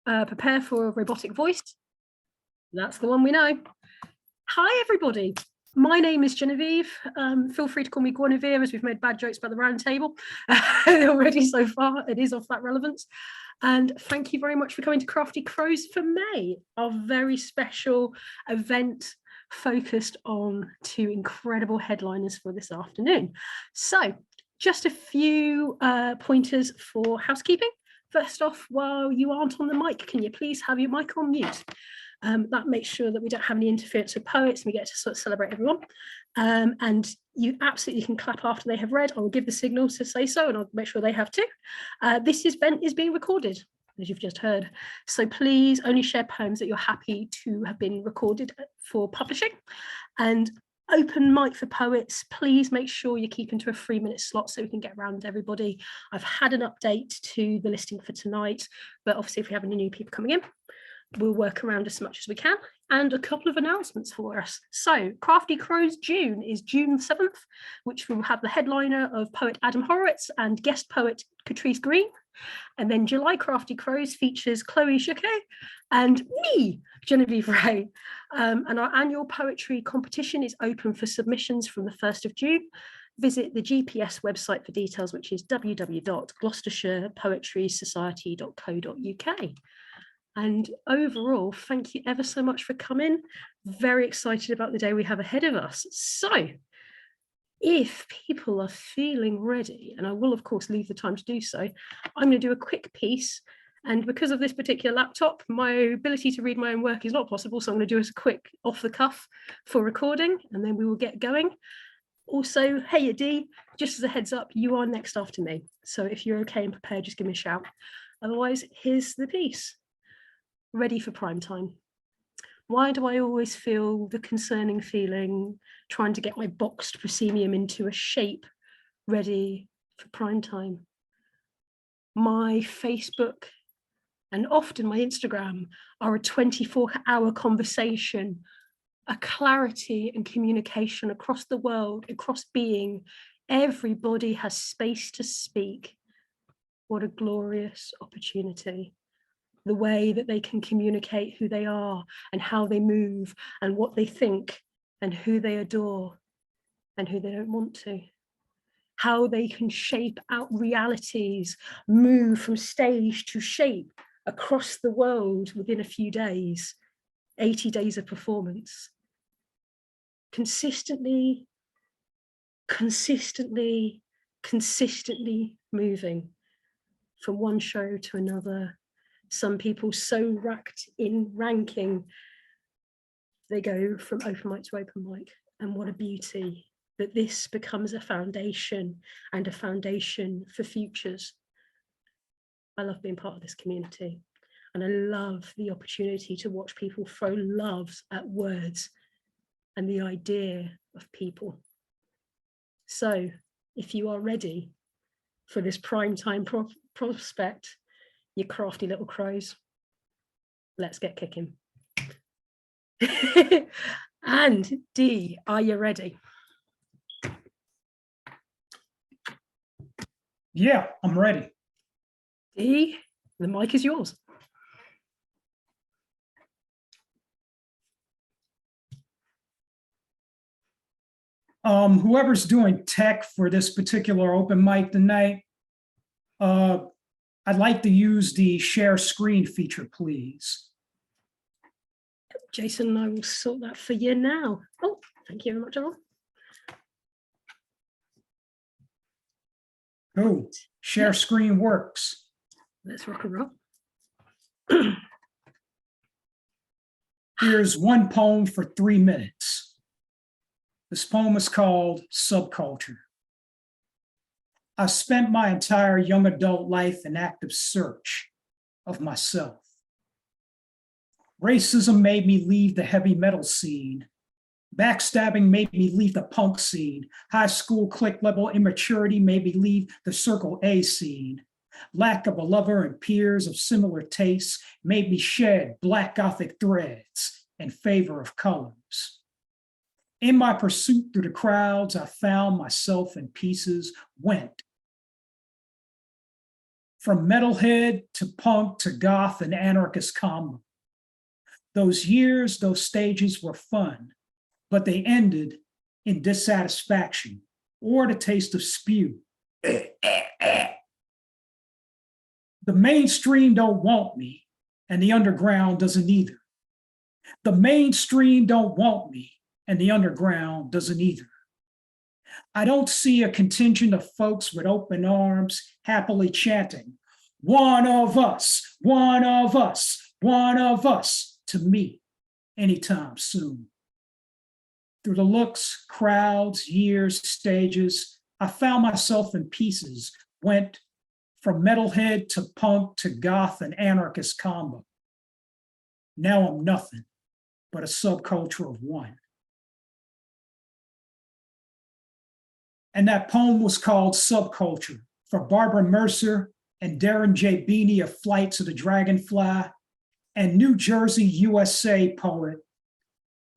Prepare for a robotic voice. That's the one we know. Hi, everybody. My name is Genevieve. Feel free to call me Guinevere, as we've made bad jokes about the round table already so far. It is of that relevance. And thank you very much for coming to Crafty Crows for May, our very special event focused on two incredible headliners for this afternoon. So just a few pointers for housekeeping. First off, while you aren't on the mic, can you please have your mic on mute? That makes sure that we don't have any interference with poets and we get to sort of celebrate everyone. And you absolutely can clap after they have read. I will give the signal to say so and I'll make sure they have too. This event is being recorded, as you've just heard. So please only share poems that you're happy to have been recorded for publishing. And open mic for poets, please make sure you're keeping to a 3-minute slot so we can get around everybody. I've had an update to the listing for tonight, but obviously if we have any new people coming in, we'll work around as much as we can. And a couple of announcements for us. So Crafty Crows June is June 7th, which will have the headliner of poet Adam Horowitz and guest poet Catrice Green. And then July Crafty Crows features Chloe Jacquet and me, Genevieve Ray. And our annual poetry competition is open for submissions from the 1st of June. Visit the GPS website for details, which is www.gloucestershirepoetrysociety.co.uk. And overall, thank you ever so much for coming. Very excited about the day we have ahead of us. So if people are feeling ready, and I will of course leave the time to do so, I'm going to do a quick piece. And because of this particular laptop, my ability to read my own work is not possible. So I'm going to do a quick off the cuff for recording, and then we will get going. Also, hey, Adi, just as a heads up, you are next after me. So if you're okay and prepared, just give me a shout. Otherwise, here's the piece. Ready for prime time. Why do I always feel the concerning feeling trying to get my boxed proscenium into a shape ready for prime time? My Facebook and often my Instagram are a 24-hour conversation, a clarity and communication across the world, across being. Everybody has space to speak. What a glorious opportunity. The way that they can communicate who they are and how they move and what they think and who they adore and who they don't want to. How they can shape out realities, move from stage to shape across the world within a few days, 80 days of performance. Consistently moving from one show to another. Some people so racked in ranking, they go from open mic to open mic. And what a beauty that this becomes a foundation and a foundation for futures. I love being part of this community. And I love the opportunity to watch people throw loves at words and the idea of people. So if you are ready for this prime time prospect, you crafty little crows, let's get kicking. And D, are you ready? Yeah, I'm ready. D, the mic is yours. Whoever's doing tech for this particular open mic tonight, I'd like to use the share screen feature, please. Jason and I will sort that for you now. Oh, thank you very much, everyone. Oh, share screen works. Let's rock and roll. Here's one poem for 3 minutes. This poem is called Subculture. I spent my entire young adult life in active search of myself. Racism made me leave the heavy metal scene. Backstabbing made me leave the punk scene. High school clique level immaturity made me leave the Circle A scene. Lack of a lover and peers of similar tastes made me shed Black Gothic threads in favor of colors. In my pursuit through the crowds, I found myself in pieces, went from metalhead to punk to goth and anarchist combo. Those years, those stages were fun, but they ended in dissatisfaction or the taste of spew. The mainstream don't want me, and the underground doesn't either. The mainstream don't want me, and the underground doesn't either. I don't see a contingent of folks with open arms happily chanting, one of us, one of us, one of us, to me anytime soon. Through the looks, crowds, years, stages, I found myself in pieces, went from metalhead to punk to goth and anarchist combo. Now I'm nothing but a subculture of one. And that poem was called Subculture for Barbara Mercer and Darren J. Beanie of Flight to the Dragonfly and New Jersey, USA poet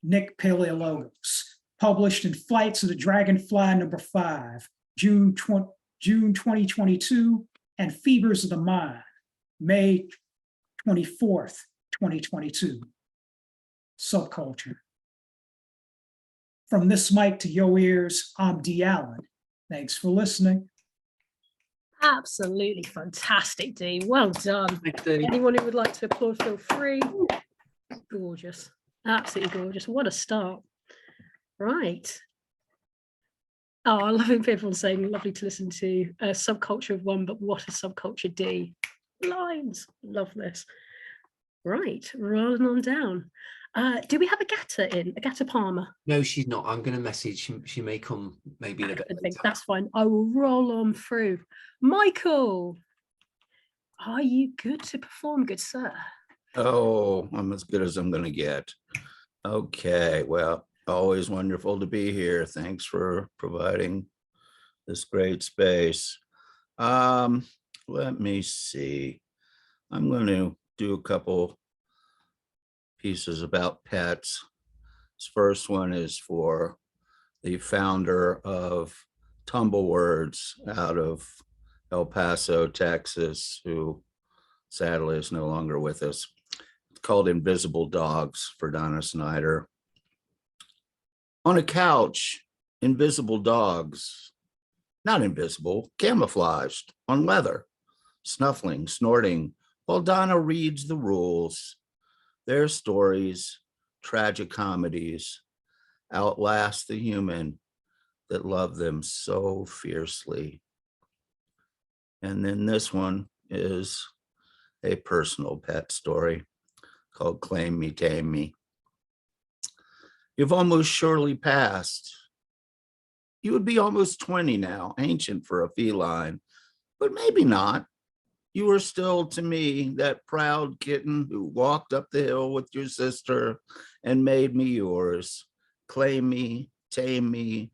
Nick Paleologos, published in Flight to the Dragonfly #5, June 2022, and Fevers of the Mind, May 24th, 2022. Subculture. From this mic to your ears, I'm D. Allen. Thanks for listening. Absolutely fantastic, Dee. Well done. Anyone who would like to applaud, feel free. Gorgeous. Absolutely gorgeous. What a start. Right. Oh, I love it. Everyone saying lovely to listen to. A subculture of one, but what a subculture, D. Lines. Love this. Right. Rolling on down. Do we have Agata Palmer? No, she's not. I'm going to message. She may come maybe in a bit later. That's fine. I will roll on through. Michael, are you good to perform, good sir? Oh, I'm as good as I'm going to get. Okay, well, always wonderful to be here. Thanks for providing this great space. Let me see. I'm going to do a couple pieces about pets. This first one is for the founder of Tumblewords out of El Paso, Texas, who sadly is no longer with us. It's called Invisible Dogs for Donna Snyder. On a couch, invisible dogs, not invisible, camouflaged on leather, snuffling, snorting, while Donna reads the rules. Their stories, tragic comedies, outlast the human that loved them so fiercely. And then this one is a personal pet story called Claim Me, Tame Me. You've almost surely passed. You would be almost 20 now, ancient for a feline, but maybe not. You are still, to me, that proud kitten who walked up the hill with your sister and made me yours. Claim me, tame me,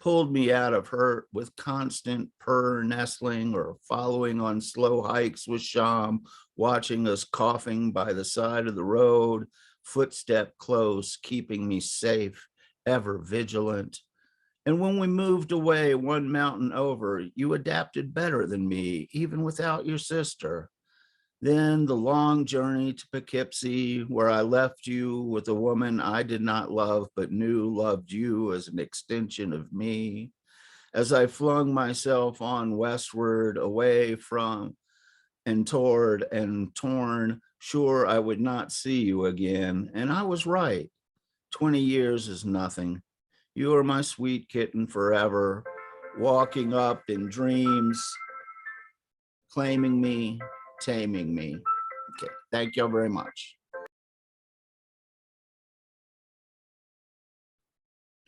pulled me out of hurt with constant purr nestling or following on slow hikes with Sham, watching us coughing by the side of the road, footstep close, keeping me safe, ever vigilant. And when we moved away one mountain over, you adapted better than me, even without your sister. Then the long journey to Poughkeepsie, where I left you with a woman I did not love, but knew loved you as an extension of me. As I flung myself on westward, away from and toward and torn, sure I would not see you again. And I was right. 20 years is nothing. You are my sweet kitten forever, walking up in dreams, claiming me, taming me. Okay, thank you very much.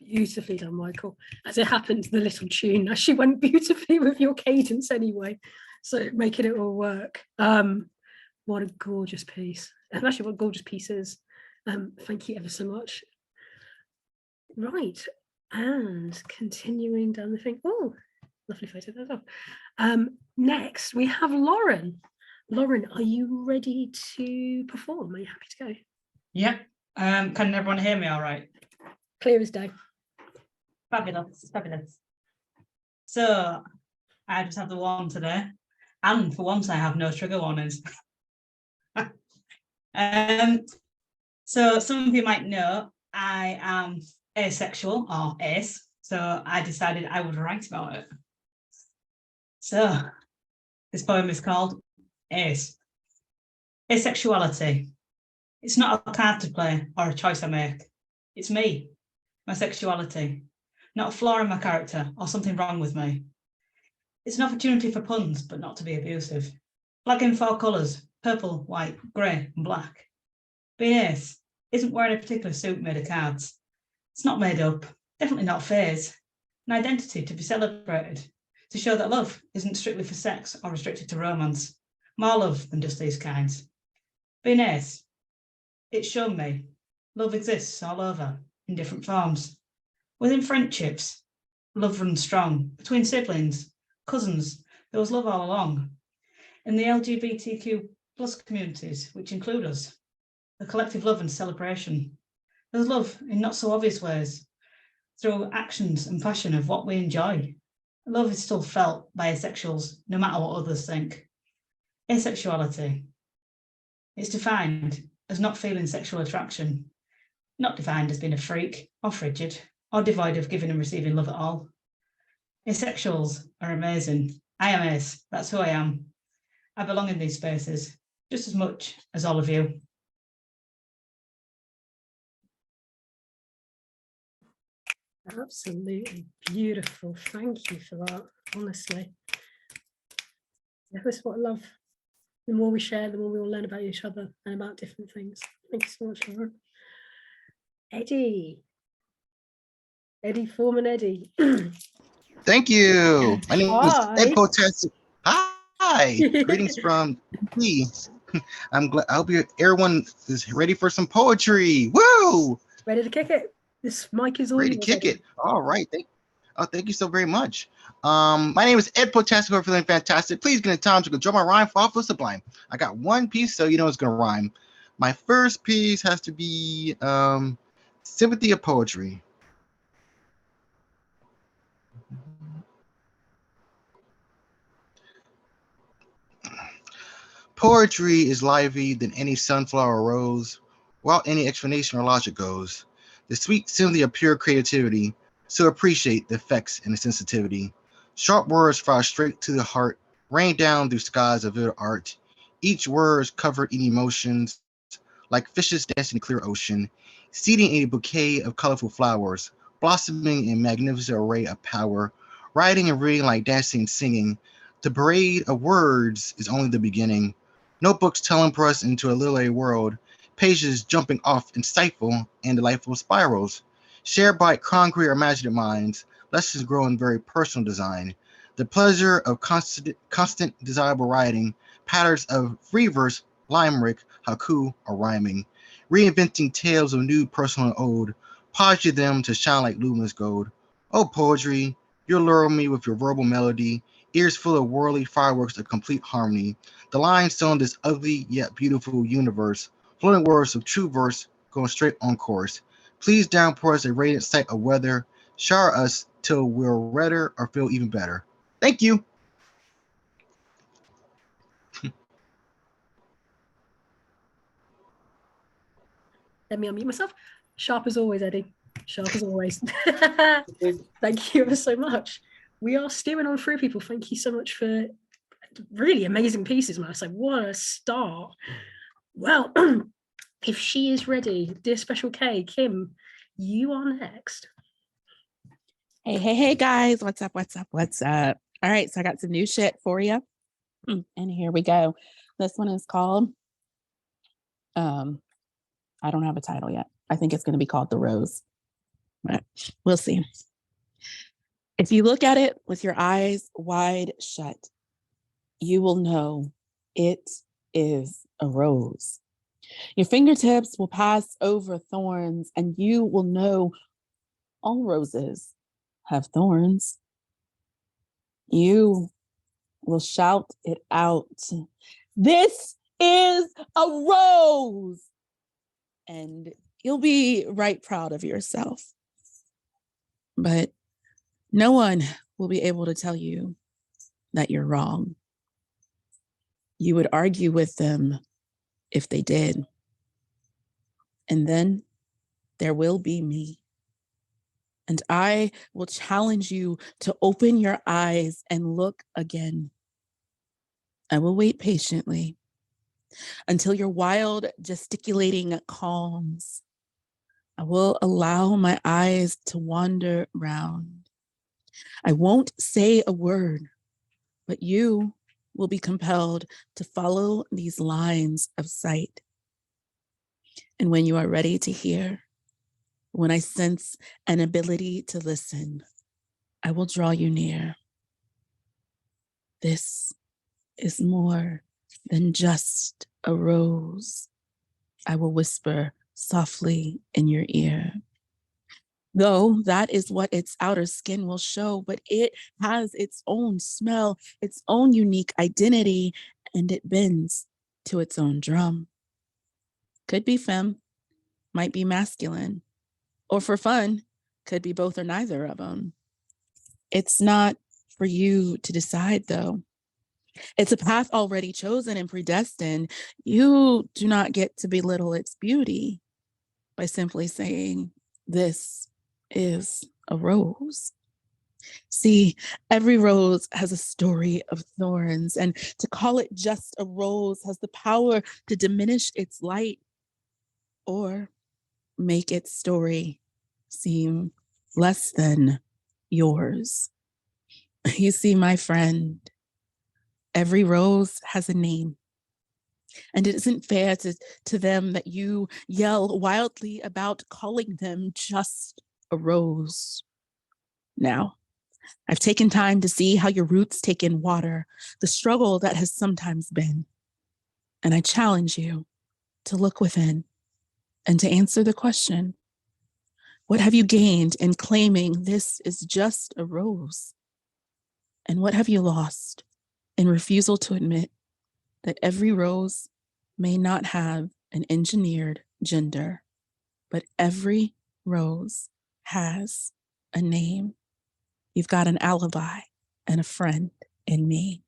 Beautifully done, Michael. As it happened, the little tune, she went beautifully with your cadence anyway, so making it all work. What a gorgeous piece. And actually, what gorgeous pieces. Thank you ever so much. Right. And continuing down the thing. Oh, lovely photo there as well. Next, we have Lauren. Lauren, are you ready to perform? Are you happy to go? Yeah. Can everyone hear me all right? Clear as day. Fabulous, fabulous. So I just have the one today. And for once, I have no trigger warnings. So some of you might know I am asexual or ace, so I decided I would write about it. So this poem is called Ace. Asexuality. It's not a card to play or a choice I make. It's me, my sexuality, not a flaw in my character or something wrong with me. It's an opportunity for puns, but not to be abusive. Flag in 4 colours, purple, white, grey and black. Being ace isn't wearing a particular suit made of cards. It's not made up, definitely not a phase. An identity to be celebrated, to show that love isn't strictly for sex or restricted to romance. More love than just these kinds. Being ace, it's shown me love exists all over in different forms. Within friendships, love runs strong. Between siblings, cousins, there was love all along. In the LGBTQ plus communities, which include us, a collective love and celebration. There's love in not so obvious ways, through actions and passion of what we enjoy. Love is still felt by asexuals, no matter what others think. Asexuality. It's defined as not feeling sexual attraction, not defined as being a freak or frigid or devoid of giving and receiving love at all. Asexuals are amazing. I am ace, that's who I am. I belong in these spaces just as much as all of you. Absolutely beautiful. Thank you for that, honestly. Yeah, that's what I love. The more we share, the more we all learn about each other and about different things. Thank you so much, Laura. Eddie. Eddie Foreman Eddie. Thank you. My name is Hi. Ed Potest. Hi. Greetings from D. I'm glad. I hope everyone is ready for some poetry. Woo! Ready to kick it? This mic is all Ready to yours, kick Eddie. it. All right. Thank you so very much. My name is Ed Potest. We're feeling fantastic. Please get in time to go draw my rhyme for Awful Sublime. I got one piece, so you know it's gonna rhyme. My first piece has to be Sympathy of Poetry. Poetry is lively than any sunflower rose, without any explanation or logic goes. The sweet sympathy of pure creativity, so appreciate the effects and the sensitivity. Sharp words fly straight to the heart, rain down through skies of vivid art. Each word is covered in emotions, like fishes dancing in a clear ocean, seeding a bouquet of colorful flowers, blossoming in magnificent array of power, writing and reading like dancing and singing. The parade of words is only the beginning. Notebooks teleport us into a literary world, pages jumping off in stifle and delightful spirals. Shared by concrete or imaginative minds, lessons grow in very personal design. The pleasure of constant desirable writing, patterns of free verse, limerick, haiku, or rhyming. Reinventing tales of new personal and old, posture them to shine like luminous gold. Oh, poetry, you lure me with your verbal melody, ears full of worldly fireworks of complete harmony. The lines on this ugly yet beautiful universe, floating words of true verse going straight on course. Please downpour us a radiant sight of weather, shower us till we're redder or feel even better. Thank you. Let me unmute myself. Sharp as always, Eddie. Sharp as always. Thank you ever so much. We are steering on through, people. Thank you so much for really amazing pieces, man. So what a start. Well, if she is ready, dear Special K, Kim, you are next. Hey, guys. What's up? All right, so I got some new shit for you. And here we go. This one is called, I don't have a title yet. I think it's going to be called The Rose. But we'll see. If you look at it with your eyes wide shut, you will know it is a rose. Your fingertips will pass over thorns, and you will know all roses have thorns. You will shout it out. This is a rose. And you'll be right proud of yourself. But no one will be able to tell you that you're wrong. You would argue with them if they did. And then there will be me. And I will challenge you to open your eyes and look again. I will wait patiently until your wild gesticulating calms. I will allow my eyes to wander round. I won't say a word, but you will be compelled to follow these lines of sight. And when you are ready to hear, when I sense an ability to listen, I will draw you near. This is more than just a rose, I will whisper softly in your ear. Though that is what its outer skin will show, but it has its own smell, its own unique identity, and it bends to its own drum. Could be femme, might be masculine, or for fun, could be both or neither of them. It's not for you to decide, though. It's a path already chosen and predestined. You do not get to belittle its beauty by simply saying, this is a rose. See, every rose has a story of thorns, and to call it just a rose has the power to diminish its light or make its story seem less than yours. You see, my friend, every rose has a name. And it isn't fair to them that you yell wildly about calling them just a rose. Now, I've taken time to see how your roots take in water, the struggle that has sometimes been. And I challenge you to look within and to answer the question, what have you gained in claiming this is just a rose? And what have you lost in refusal to admit that every rose may not have an engineered gender, but every rose has a name? You've got an alibi and a friend in me.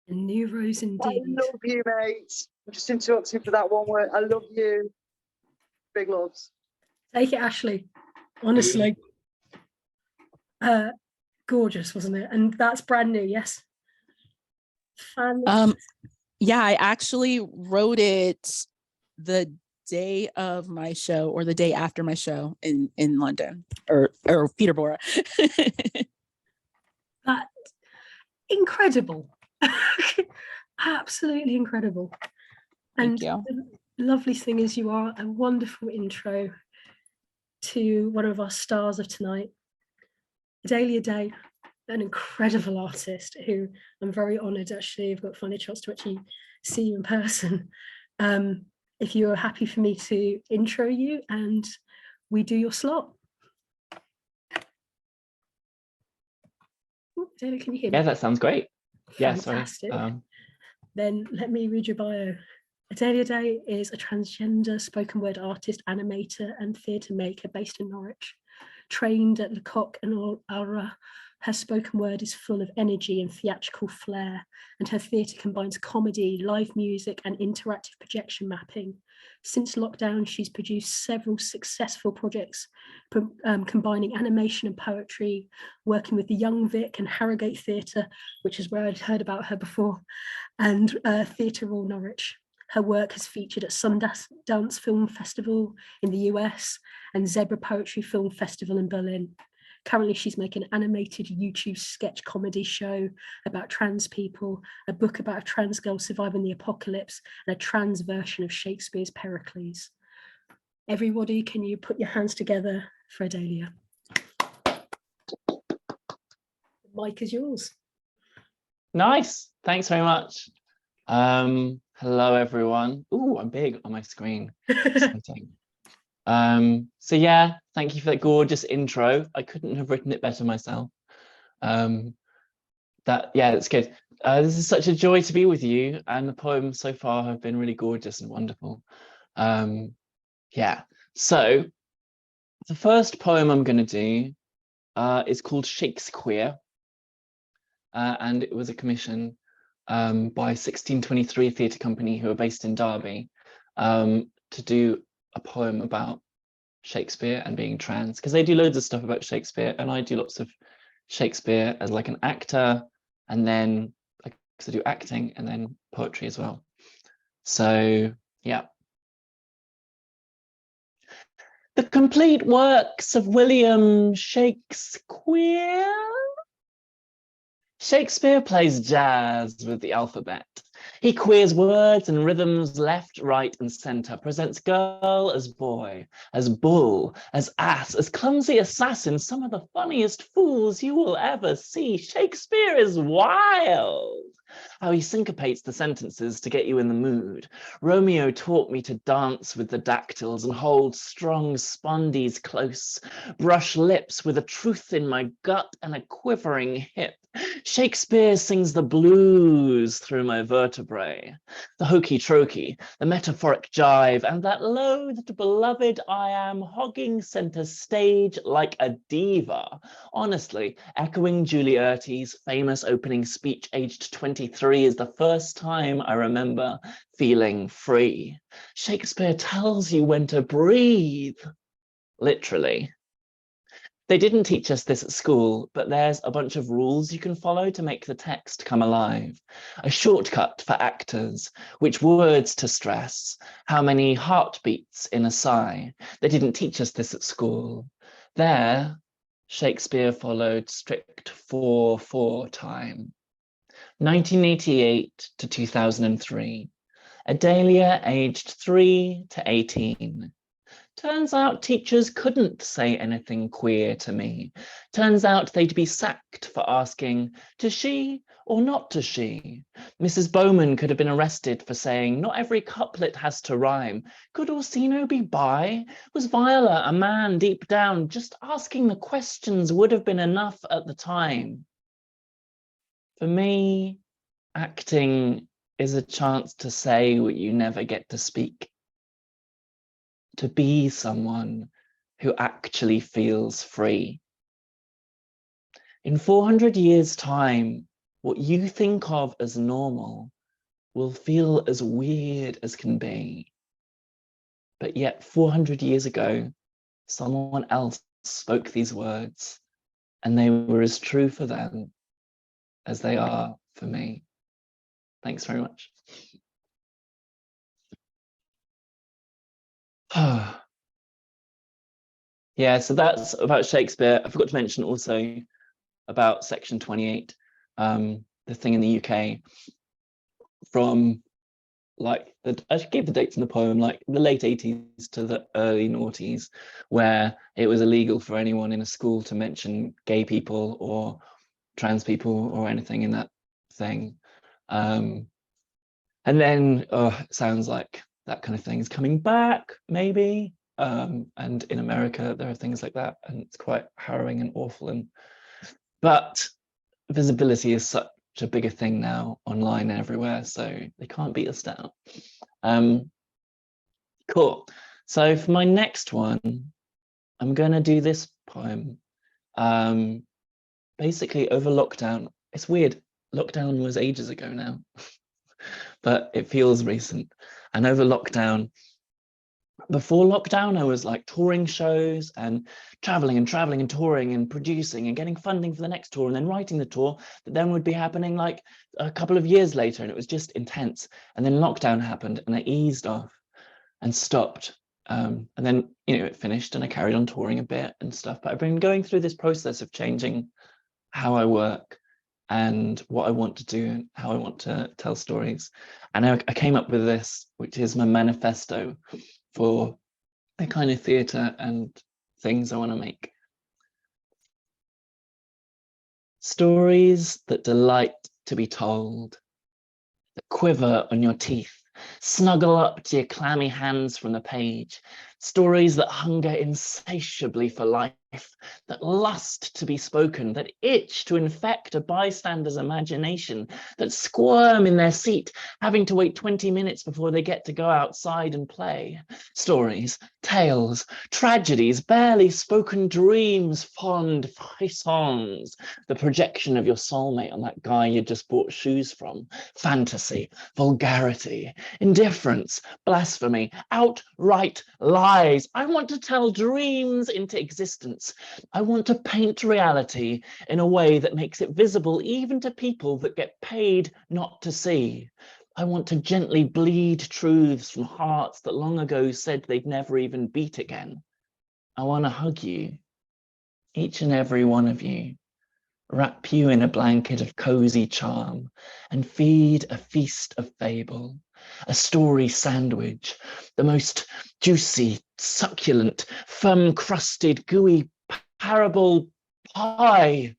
A new rose I indeed. love you, mate. I'm just interrupting for that one word. I love you. Big loves. Take it, Ashley. Honestly. Gorgeous, wasn't it? And that's brand new, yes? Yeah, I actually wrote it the day of my show or the day after my show in London or Peterborough. That incredible. Absolutely incredible. Thank And you. the lovely thing is you are a wonderful intro to one of our stars of tonight, Edalia Day, an incredible artist who I'm very honoured actually I've got finally a chance to actually see you in person. If you are happy for me to intro you and we do your slot. Ooh, Edalia, can you hear me? Yeah, that sounds great. Yeah, Fantastic. sorry. Then let me read your bio. Edalia Day is a transgender spoken word artist, animator and theatre maker based in Norwich. Trained at Lecoq and Alra, her spoken word is full of energy and theatrical flair, and her theatre combines comedy, live music and interactive projection mapping. Since lockdown, she's produced several successful projects combining animation and poetry, working with the Young Vic and Harrogate Theatre, which is where I'd heard about her before, and Theatre Royal Norwich. Her work has featured at Sundance Film Festival in the US and Zebra Poetry Film Festival in Berlin. Currently, she's making an animated YouTube sketch comedy show about trans people, a book about a trans girl surviving the apocalypse, and a trans version of Shakespeare's Pericles. Everybody, can you put your hands together for Edalia? The mic is yours. Nice. Thanks very much. Hello, everyone. Ooh, I'm big on my screen. Exciting. So yeah, thank you for that gorgeous intro. I couldn't have written it better myself. That's good. This is such a joy to be with you, and the poems so far have been really gorgeous and wonderful. Yeah, so the first poem I'm going to do is called Shakespeare, and it was a commission by 1623 Theatre Company, who are based in Derby, to do a poem about Shakespeare and being trans, because they do loads of stuff about Shakespeare, and I do lots of Shakespeare as like an actor, and then I do acting and then poetry as well. So yeah. The complete works of William Shakespeare. Shakespeare plays jazz with the alphabet. He queers words and rhythms left, right, and center, presents girl as boy, as bull, as ass, as clumsy assassin, some of the funniest fools you will ever see. Shakespeare is wild. How he syncopates the sentences to get you in the mood. Romeo taught me to dance with the dactyls and hold strong spondees close, brush lips with a truth in my gut and a quivering hip. Shakespeare sings the blues through my vertebrae, the hokey trokey, the metaphoric jive, and that loathed beloved I am hogging center stage like a diva. Honestly, echoing Giulierti's famous opening speech aged 23 is the first time I remember feeling free. Shakespeare tells you when to breathe, literally. They didn't teach us this at school, but there's a bunch of rules you can follow to make the text come alive. A shortcut for actors, which words to stress, how many heartbeats in a sigh. They didn't teach us this at school. There, Shakespeare followed strict 4/4 time. 1988 to 2003. Edalia aged 3 to 18. Turns out teachers couldn't say anything queer to me. Turns out they'd be sacked for asking, to she or not to she? Mrs. Bowman could have been arrested for saying, not every couplet has to rhyme. Could Orsino be bi? Was Viola a man deep down? Just asking the questions would have been enough at the time. For me, acting is a chance to say what you never get to speak. To be someone who actually feels free. In 400 years' time, what you think of as normal will feel as weird as can be. But yet 400 years ago, someone else spoke these words, and they were as true for them as they are for me. Thanks very much. Yeah, so that's about Shakespeare. I forgot to mention also about section 28, the thing in the UK from like, I gave the dates in the poem, like the late 80s to the early noughties, where it was illegal for anyone in a school to mention gay people or trans people or anything in that thing. And then, it sounds like that kind of thing is coming back, maybe. And in America, there are things like that, and it's quite harrowing and awful. But visibility is such a bigger thing now, online and everywhere, so they can't beat us down. Cool. So for my next one, I'm going to do this poem. Basically, over lockdown, it's weird. Lockdown was ages ago now, but it feels recent. And over lockdown, before lockdown, I was like touring shows and traveling and touring and producing and getting funding for the next tour and then writing the tour that then would be happening like a couple of years later, and it was just intense. And then lockdown happened and I eased off and stopped. And then, it finished and I carried on touring a bit and stuff. But I've been going through this process of changing how I work and what I want to do and how I want to tell stories. And I came up with this, which is my manifesto for the kind of theatre and things I want to make. Stories that delight to be told, that quiver on your teeth, snuggle up to your clammy hands from the page, Stories that hunger insatiably for life, that lust to be spoken, that itch to infect a bystander's imagination, that squirm in their seat, having to wait 20 minutes before they get to go outside and play. Stories, tales, tragedies, barely spoken dreams, fond frissons, the projection of your soulmate on that guy you just bought shoes from, fantasy, vulgarity, indifference, blasphemy, outright lies. I want to tell dreams into existence. I want to paint reality in a way that makes it visible even to people that get paid not to see. I want to gently bleed truths from hearts that long ago said they'd never even beat again. I want to hug you, each and every one of you, wrap you in a blanket of cozy charm, and feed a feast of fable, a story sandwich, the most juicy, succulent, firm-crusted, gooey parable pie.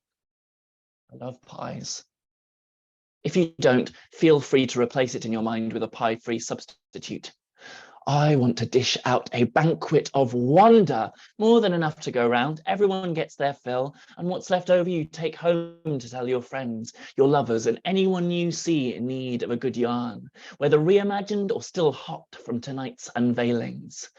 I love pies. If you don't, feel free to replace it in your mind with a pie-free substitute. I want to dish out a banquet of wonder, more than enough to go round. Everyone gets their fill, and what's left over you take home to tell your friends, your lovers, and anyone you see in need of a good yarn, whether reimagined or still hot from tonight's unveilings.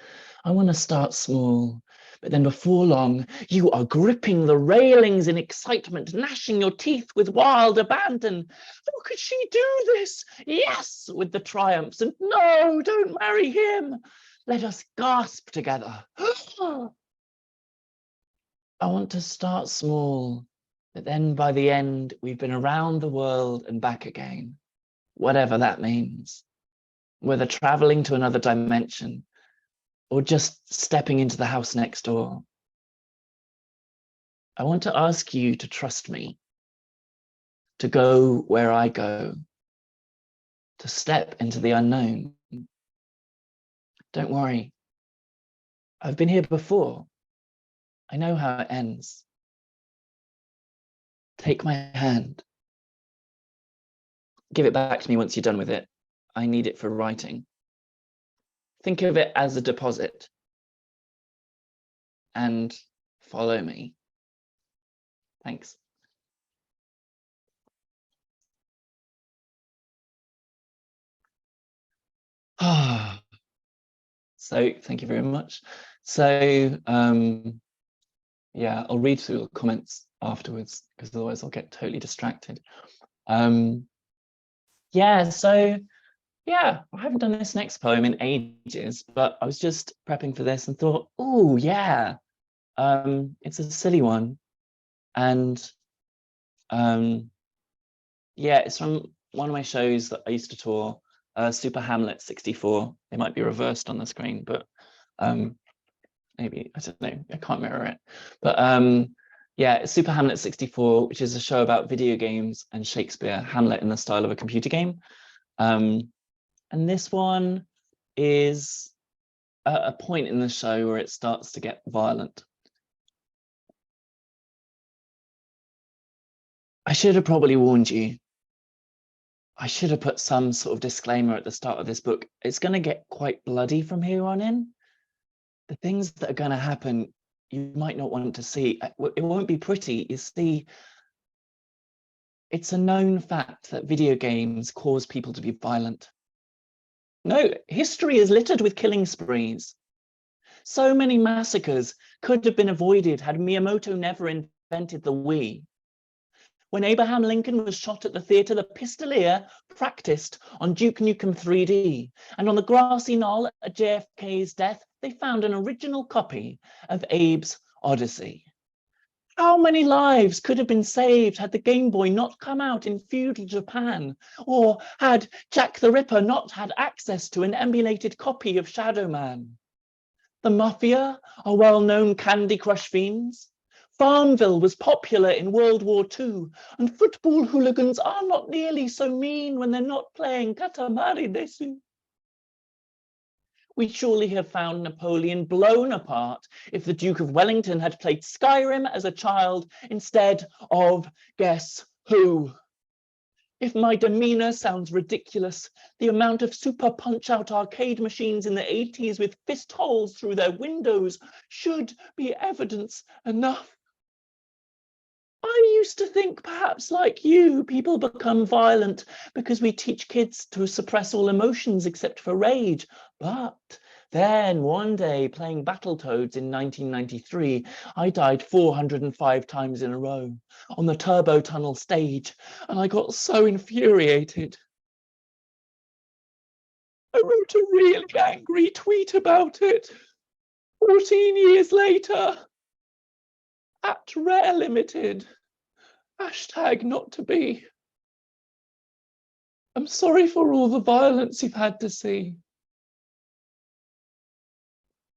I want to start small, but then before long, you are gripping the railings in excitement, gnashing your teeth with wild abandon. How could she do this? Yes, with the triumphs, and no, don't marry him. Let us gasp together. I want to start small, but then by the end, we've been around the world and back again, whatever that means, whether traveling to another dimension, or just stepping into the house next door. I want to ask you to trust me, to go where I go, to step into the unknown. Don't worry, I've been here before. I know how it ends. Take my hand. Give it back to me once you're done with it. I need it for writing. Think of it as a deposit and follow me. Thanks. So thank you very much. So yeah, I'll read through the comments afterwards because otherwise I'll get totally distracted. Yeah, so yeah, I haven't done this next poem in ages, but I was just prepping for this and thought, oh yeah, it's a silly one. And yeah, it's from one of my shows that I used to tour, Super Hamlet 64. It might be reversed on the screen, but maybe, I don't know, I can't mirror it. But yeah, Super Hamlet 64, which is a show about video games and Shakespeare, Hamlet in the style of a computer game. And this one is a point in the show where it starts to get violent. I should have probably warned you. I should have put some sort of disclaimer at the start of this book. It's going to get quite bloody from here on in. The things that are going to happen, you might not want to see. It won't be pretty. You see, it's a known fact that video games cause people to be violent. No, history is littered with killing sprees. So many massacres could have been avoided had Miyamoto never invented the Wii. When Abraham Lincoln was shot at the theatre, the Pistolier practiced on Duke Nukem 3D, and on the grassy knoll at JFK's death, they found an original copy of Abe's Odyssey. How many lives could have been saved had the Game Boy not come out in feudal Japan, or had Jack the Ripper not had access to an emulated copy of Shadow Man? The Mafia are well-known Candy Crush fiends. Farmville was popular in World War II, and football hooligans are not nearly so mean when they're not playing Katamari Desu. We'd surely have found Napoleon blown apart if the Duke of Wellington had played Skyrim as a child instead of Guess Who? If my demeanor sounds ridiculous, the amount of super punch-out arcade machines in the 80s with fist holes through their windows should be evidence enough. I used to think, perhaps like you, people become violent because we teach kids to suppress all emotions except for rage. But then one day, playing Battletoads in 1993, I died 405 times in a row on the Turbo Tunnel stage, and I got so infuriated. I wrote a really angry tweet about it 14 years later. @Rare Limited. #not to be. I'm sorry for all the violence you've had to see.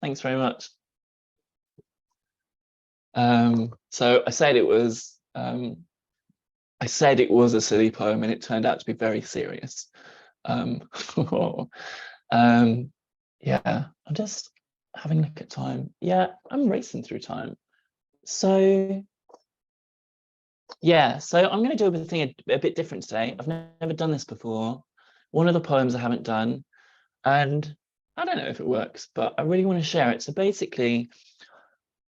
Thanks very much. So I said it was a silly poem, and it turned out to be very serious. Yeah, I'm just having a look at time. Yeah, I'm racing through time. So yeah, so I'm going to do a bit different today. I've never done this before. One of the poems I haven't done, and I don't know if it works, but I really want to share it. So basically,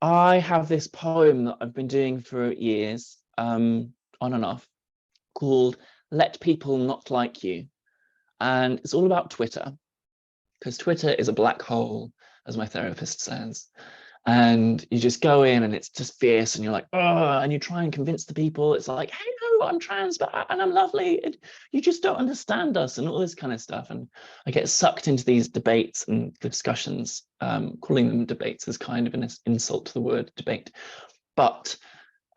I have this poem that I've been doing for years, on and off, called Let People Not Like You. And it's all about Twitter, because Twitter is a black hole, as my therapist says. And you just go in and it's just fierce, and you're like, oh, and you try and convince the people. It's like, hey, no, I'm trans, and I'm lovely. You just don't understand us, and all this kind of stuff. And I get sucked into these debates and discussions. Calling them debates is kind of an insult to the word debate. But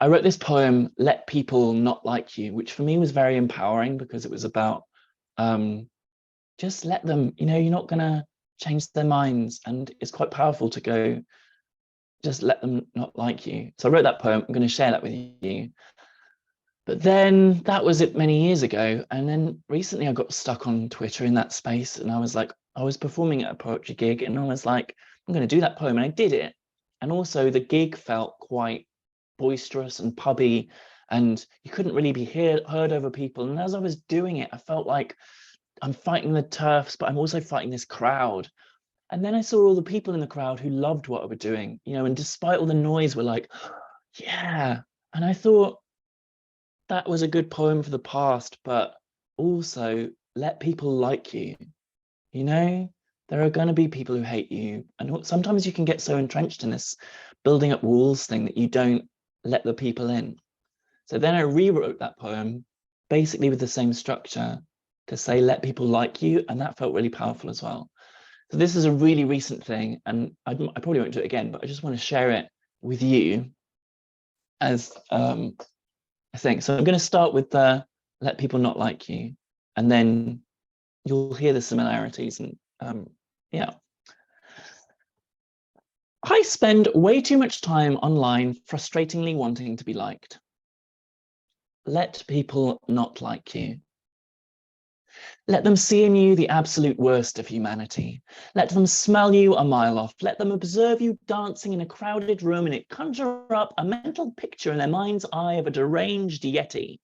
I wrote this poem, Let People Not Like You, which for me was very empowering, because it was about just let them, you're not going to change their minds. And it's quite powerful to go, just let them not like you. So I wrote that poem. I'm going to share that with you. But then that was it many years ago. And then recently I got stuck on Twitter in that space. And I was like, I was performing at a poetry gig, and I was like, I'm going to do that poem. And I did it. And also the gig felt quite boisterous and pubby, and you couldn't really be heard over people. And as I was doing it, I felt like I'm fighting the turfs, but I'm also fighting this crowd. And then I saw all the people in the crowd who loved what I was doing, and despite all the noise, were like, yeah. And I thought that was a good poem for the past, but also let people like you. There are going to be people who hate you. And sometimes you can get so entrenched in this building up walls thing that you don't let the people in. So then I rewrote that poem basically with the same structure to say, let people like you. And that felt really powerful as well. So this is a really recent thing, and I probably won't do it again, but I just want to share it with you as a thing. So I'm going to start with the let people not like you, and then you'll hear the similarities. And yeah. I spend way too much time online frustratingly wanting to be liked. Let people not like you. Let them see in you the absolute worst of humanity. Let them smell you a mile off. Let them observe you dancing in a crowded room, and it conjure up a mental picture in their mind's eye of a deranged yeti.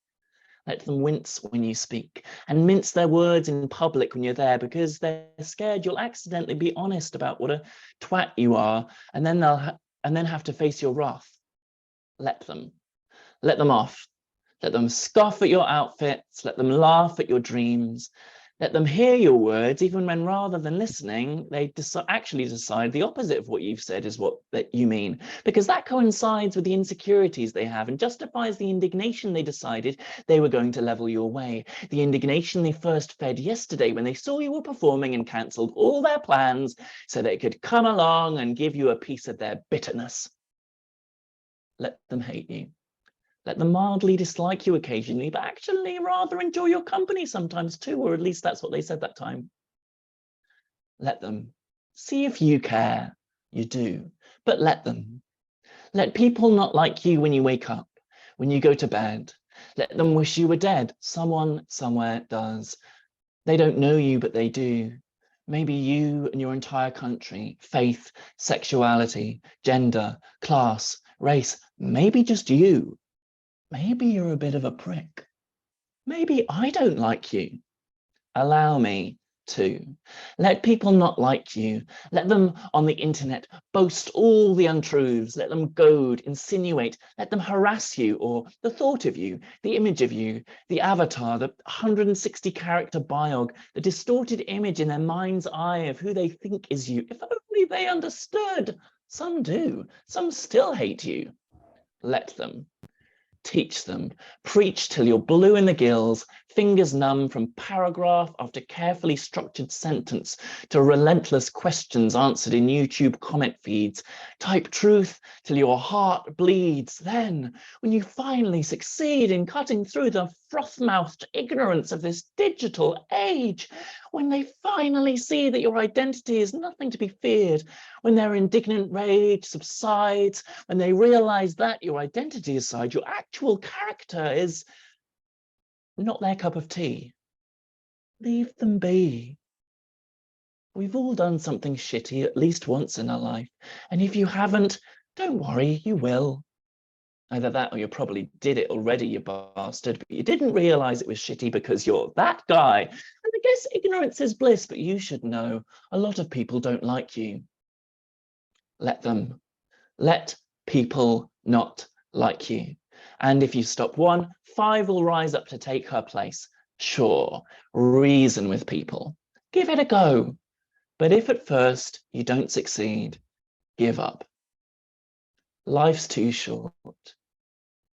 Let them wince when you speak and mince their words in public when you're there, because they're scared you'll accidentally be honest about what a twat you are, and then they'll have to face your wrath. Let them off. Let them scoff at your outfits. Let them laugh at your dreams. Let them hear your words, even when rather than listening, they actually decide the opposite of what you've said is what that you mean, because that coincides with the insecurities they have and justifies the indignation they decided they were going to level you away. The indignation they first fed yesterday when they saw you were performing and cancelled all their plans so they could come along and give you a piece of their bitterness. Let them hate you. Let them mildly dislike you occasionally, but actually rather enjoy your company sometimes too, or at least that's what they said that time. Let them. See if you care. You do, but let them. Let people not like you when you wake up, when you go to bed. Let them wish you were dead. Someone somewhere does. They don't know you, but they do. Maybe you and your entire country, faith, sexuality, gender, class, race, maybe just you. Maybe you're a bit of a prick. Maybe I don't like you. Allow me to. Let people not like you. Let them on the internet boast all the untruths. Let them goad, insinuate. Let them harass you, or the thought of you, the image of you, the avatar, the 160 character biog, the distorted image in their mind's eye of who they think is you. If only they understood. Some do. Some still hate you. Let them. Teach them. Preach till you're blue in the gills, fingers numb from paragraph after carefully structured sentence to relentless questions answered in YouTube comment feeds. Type truth till your heart bleeds. Then, when you finally succeed in cutting through the froth-mouthed ignorance of this digital age, when they finally see that your identity is nothing to be feared, when their indignant rage subsides, when they realize that your identity aside, your actual character is not their cup of tea, leave them be. We've all done something shitty at least once in our life. And if you haven't, don't worry, you will. Either that or you probably did it already, you bastard, but you didn't realize it was shitty because you're that guy. And I guess ignorance is bliss, but you should know a lot of people don't like you. Let them. Let people not like you. And if you stop one, 5 will rise up to take her place. Sure, reason with people. Give it a go. But if at first you don't succeed, give up. Life's too short.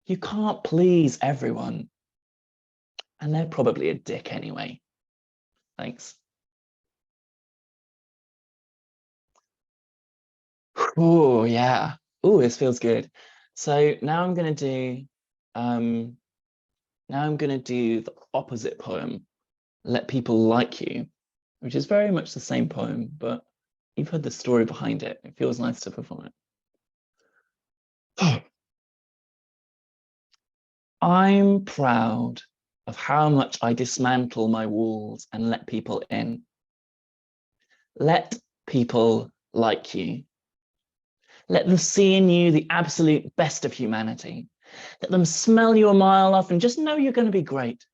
You can't please everyone. And they're probably a dick anyway. Thanks. Oh, yeah. Oh, this feels good. So now I'm going to do the opposite poem, Let People Like You, which is very much the same poem, but you've heard the story behind it. It feels nice to perform it. Oh. I'm proud of how much I dismantle my walls and let people in. Let people like you. Let them see in you the absolute best of humanity. Let them smell you a mile off and just know you're going to be great.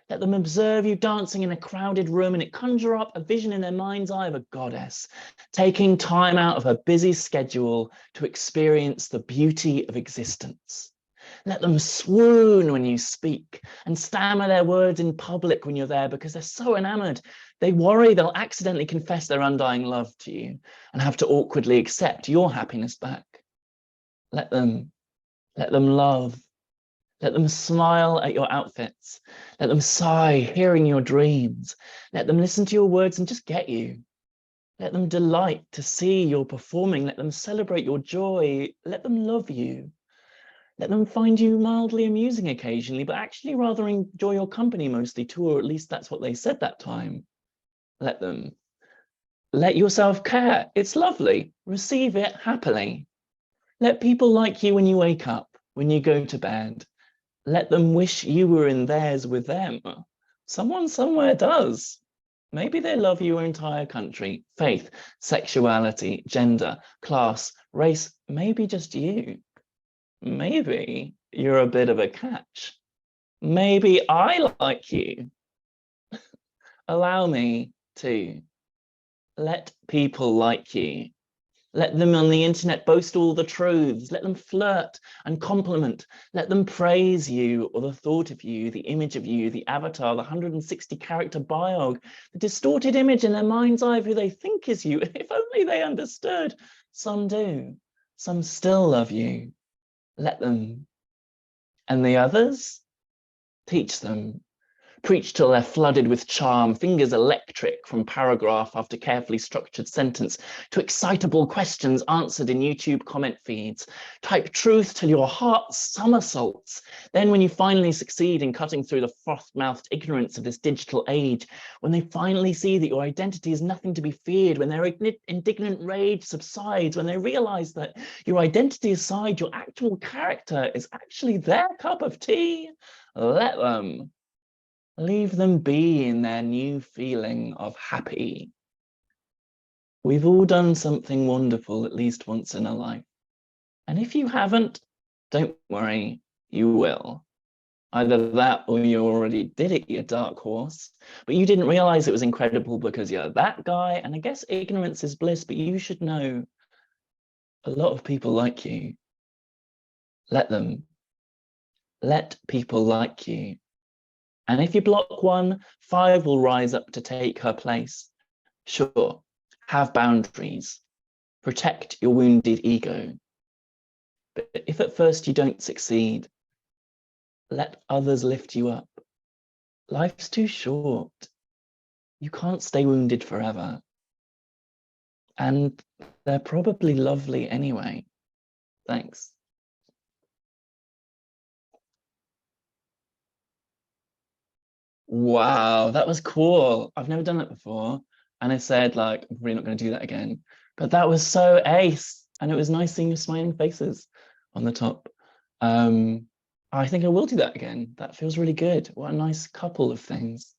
Let them observe you dancing in a crowded room and it conjure up a vision in their mind's eye of a goddess, taking time out of her busy schedule to experience the beauty of existence. Let them swoon when you speak and stammer their words in public when you're there because they're so enamored. They worry they'll accidentally confess their undying love to you and have to awkwardly accept your happiness back. Let them love. Let them smile at your outfits. Let them sigh hearing your dreams. Let them listen to your words and just get you. Let them delight to see your performing. Let them celebrate your joy. Let them love you. Let them find you mildly amusing occasionally, but actually rather enjoy your company mostly too, or at least that's what they said that time. Let them. Let yourself care. It's lovely. Receive it happily. Let people like you when you wake up, when you go to bed. Let them wish you were in theirs with them. Someone somewhere does. Maybe they love your entire country, faith, sexuality, gender, class, race, maybe just you. Maybe you're a bit of a catch. Maybe I like you. Allow me to. Let people like you. Let them on the internet boast all the truths. Let them flirt and compliment. Let them praise you or the thought of you, the image of you, the avatar, the 160 character biog, the distorted image in their mind's eye of who they think is you. If only they understood. Some do. Some still love you. Let them. And the others? Teach them. Preach till they're flooded with charm, fingers electric from paragraph after carefully structured sentence to excitable questions answered in YouTube comment feeds. Type truth till your heart somersaults. Then when you finally succeed in cutting through the froth-mouthed ignorance of this digital age, when they finally see that your identity is nothing to be feared, when their indignant rage subsides, when they realize that your identity aside, your actual character is actually their cup of tea, let them. Leave them be in their new feeling of happy. We've all done something wonderful at least once in a life. And if you haven't, don't worry, you will. Either that or you already did it, you dark horse. But you didn't realize it was incredible because you're that guy. And I guess ignorance is bliss, but you should know a lot of people like you. Let them. Let people like you. And if you block one, 5 will rise up to take her place. Sure, have boundaries. Protect your wounded ego. But if at first you don't succeed, let others lift you up. Life's too short. You can't stay wounded forever. And they're probably lovely anyway. Thanks. Wow, that was cool. I've never done that before. And I said, like, I'm probably not going to do that again. But that was so ace. And it was nice seeing your smiling faces on the top. I think I will do that again. That feels really good. What a nice couple of things.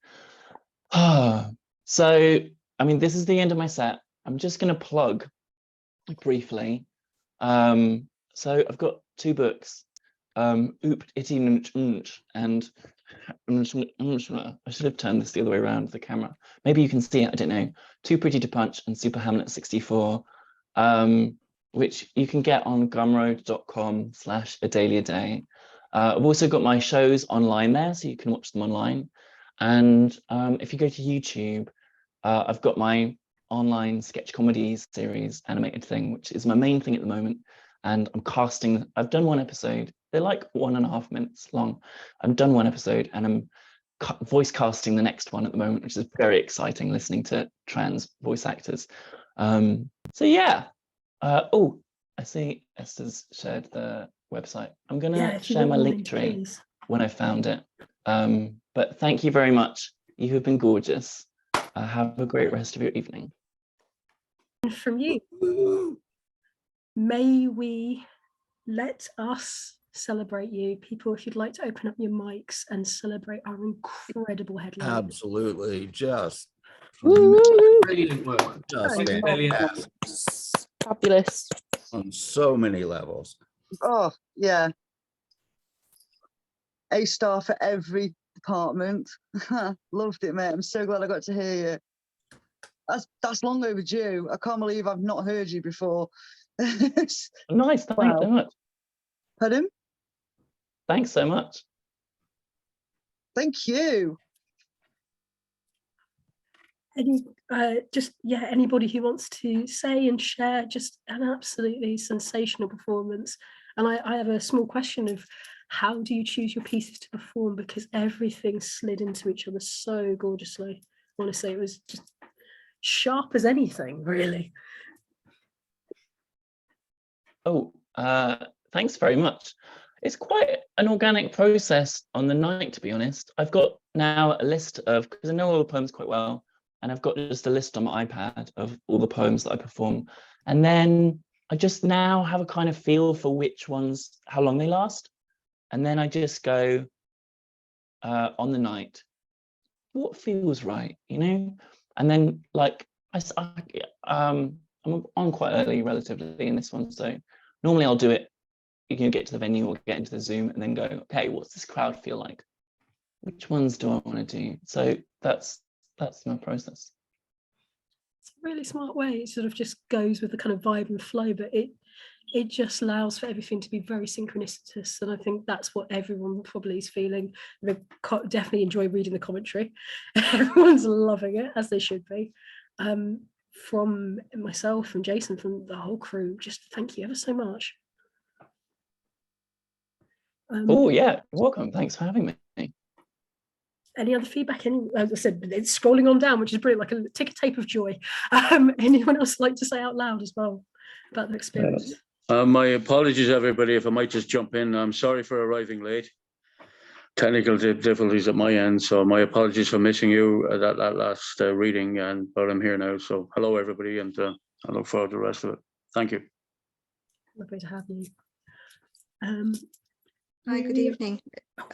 So, I mean, this is the end of my set. I'm just going to plug briefly. So I've got 2 books, Oop, Itty, and I should have turned this the other way around the camera. Maybe you can see it, I don't know. Too Pretty to Punch and Super Hamlet 64, which you can get on gumroad.com/Edalia Day. I've also got my shows online there, so you can watch them online. And if you go to YouTube, I've got my online sketch comedy series animated thing, which is my main thing at the moment. And I'm casting, I've done 1 episode. They're like 1.5 minutes long. I've done 1 episode and I'm voice casting the next one at the moment, which is very exciting, listening to trans voice actors. So yeah. Oh, I see Esther's shared the website. I'm gonna share my link tree when I found it. But thank you very much. You have been gorgeous. Have a great rest of your evening. And from you, may we let us celebrate you. People, if you'd like to open up your mics and celebrate our incredible headline. Absolutely. Just Brilliant work. just Thanks, fantastic Fabulous. on so many levels. Oh, yeah. A star for every department. Loved it, mate. I'm so glad I got to hear you. That's long overdue. I can't believe I've not heard you before. Nice, thanks so much. Pardon? Thanks so much. Thank you. Anybody who wants to say and share, just an absolutely sensational performance. And I have a small question of how do you choose your pieces to perform, because everything slid into each other so gorgeously. I want to say it was just sharp as anything, really. Oh, thanks very much. It's quite an organic process on the night, to be honest. I've got now a list of, because I know all the poems quite well, and I've got just a list on my iPad of all the poems that I perform. And then I just now have a kind of feel for which ones, how long they last. And then I just go on the night, what feels right, you know? And then like, I'm on quite early relatively in this one. So normally I'll do it, you can get to the venue or get into the Zoom and then go, okay, what's this crowd feel like? Which ones do I want to do? So that's my process. It's a really smart way. It sort of just goes with the kind of vibe and flow, but it just allows for everything to be very synchronicitous. And I think that's what everyone probably is feeling. They definitely enjoy reading the commentary. Everyone's loving it, as they should be. From myself, from Jason, from the whole crew, just thank you ever so much. Oh yeah, welcome. Thanks for having me. Any other feedback? As I said, it's scrolling on down, which is brilliant, like a ticker tape of joy. Anyone else like to say out loud as well about their experience? My apologies, everybody, if I might just jump in. I'm sorry for arriving late. Technical difficulties at my end, so my apologies for missing you at that last reading, but I'm here now. So hello, everybody, and I look forward to the rest of it. Thank you. Lovely to have you. Hi, good evening.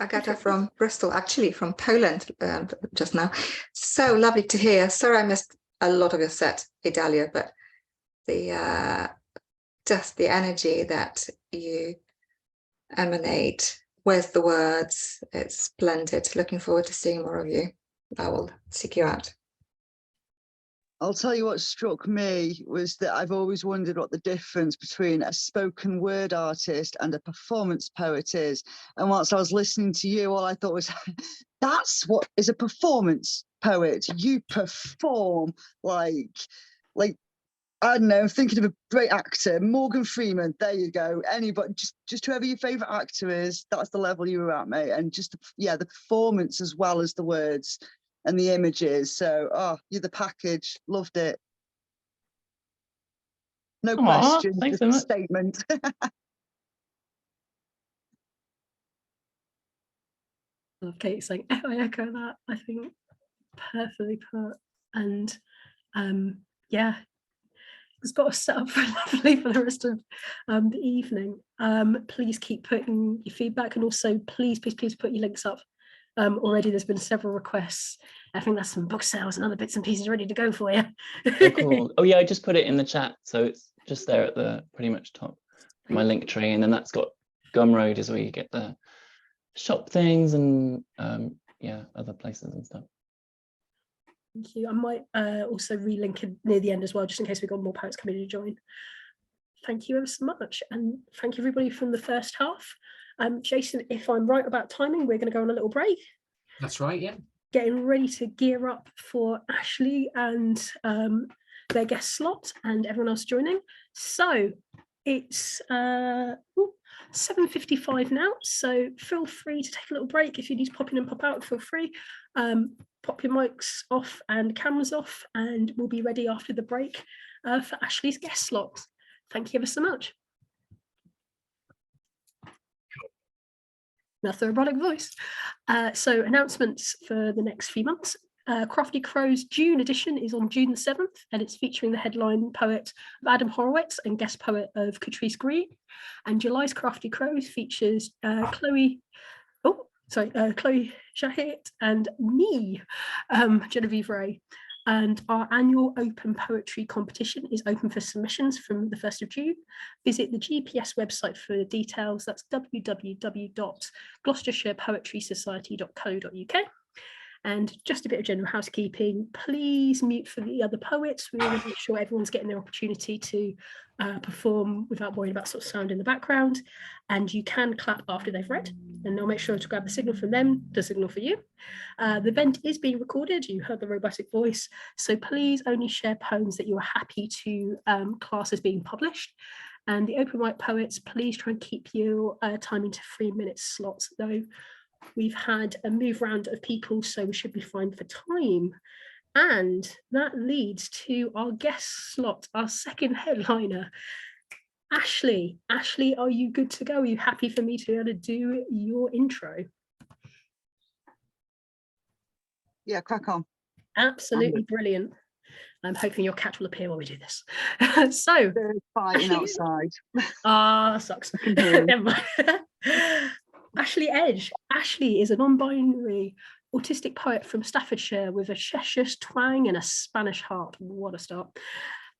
Agata from Bristol, actually from Poland just now. So lovely to hear. Sorry I missed a lot of your set, Edalia, but just the energy that you emanate Where's the Words. It's splendid. Looking forward to seeing more of you. I will seek you out. I'll tell you what struck me was that I've always wondered what the difference between a spoken word artist and a performance poet is. And whilst I was listening to you, all I thought was, that's what is a performance poet. You perform like I don't know, thinking of a great actor, Morgan Freeman, there you go. Anybody, just whoever your favourite actor is, that's the level you were at, mate. And just, yeah, the performance as well as the words and the images. So, oh, you're the package. Loved it. No question, thanks just so a much. statement. Okay, saying, oh, I echo that. I think perfectly put. And yeah, it's got us set up lovely for the rest of the evening. Please keep putting your feedback, and also please put your links up. Already there's been several requests. I think that's some book sales and other bits and pieces ready to go for you. Oh, cool. Oh yeah, I just put it in the chat, so it's just there at the pretty much top, my link tree, and then that's got Gumroad is where you get the shop things and yeah, other places and stuff. Thank you. I might also relink it near the end as well, just in case we've got more poets coming to join. Thank you ever so much, and thank you everybody from the first half. Jason, if I'm right about timing, we're going to go on a little break. That's right, yeah. Getting ready to gear up for Ashley and their guest slot and everyone else joining. So it's 7:55 now, so feel free to take a little break. If you need to pop in and pop out, feel free. Pop your mics off and cameras off, and we'll be ready after the break for Ashley's guest slot. Thank you ever so much. That's the robotic voice. So announcements for the next few months. Crafty Crow's June edition is on June the 7th, and it's featuring the headline poet of Adam Horowitz and guest poet of Catrice Green. And July's Crafty Crows features Chloe Shahit and me, Genevieve Ray. And our annual open poetry competition is open for submissions from the 1st of June. Visit the GPS website for details. That's www.gloucestershirepoetrysociety.co.uk. And just a bit of general housekeeping, please mute for the other poets. We want to make sure everyone's getting their opportunity to perform without worrying about sort of sound in the background. And you can clap after they've read, and they'll make sure to grab the signal from them, the signal for you. The event is being recorded. You heard the robotic voice. So please only share poems that you are happy to class as being published. And the open mic poets, please try and keep your time into 3-minute slots, though. We've had a move round of people, so we should be fine for time. And that leads to our guest slot, our second headliner, Ashley. Ashley, are you good to go? Are you happy for me to be able to do your intro? Yeah, crack on. Absolutely brilliant. I'm hoping your cat will appear while we do this. So, they're fighting outside. Ah, sucks. Never mind. Ashley Edge. Ashley is a non-binary autistic poet from Staffordshire with a Cheshire twang and a Spanish heart. What a start.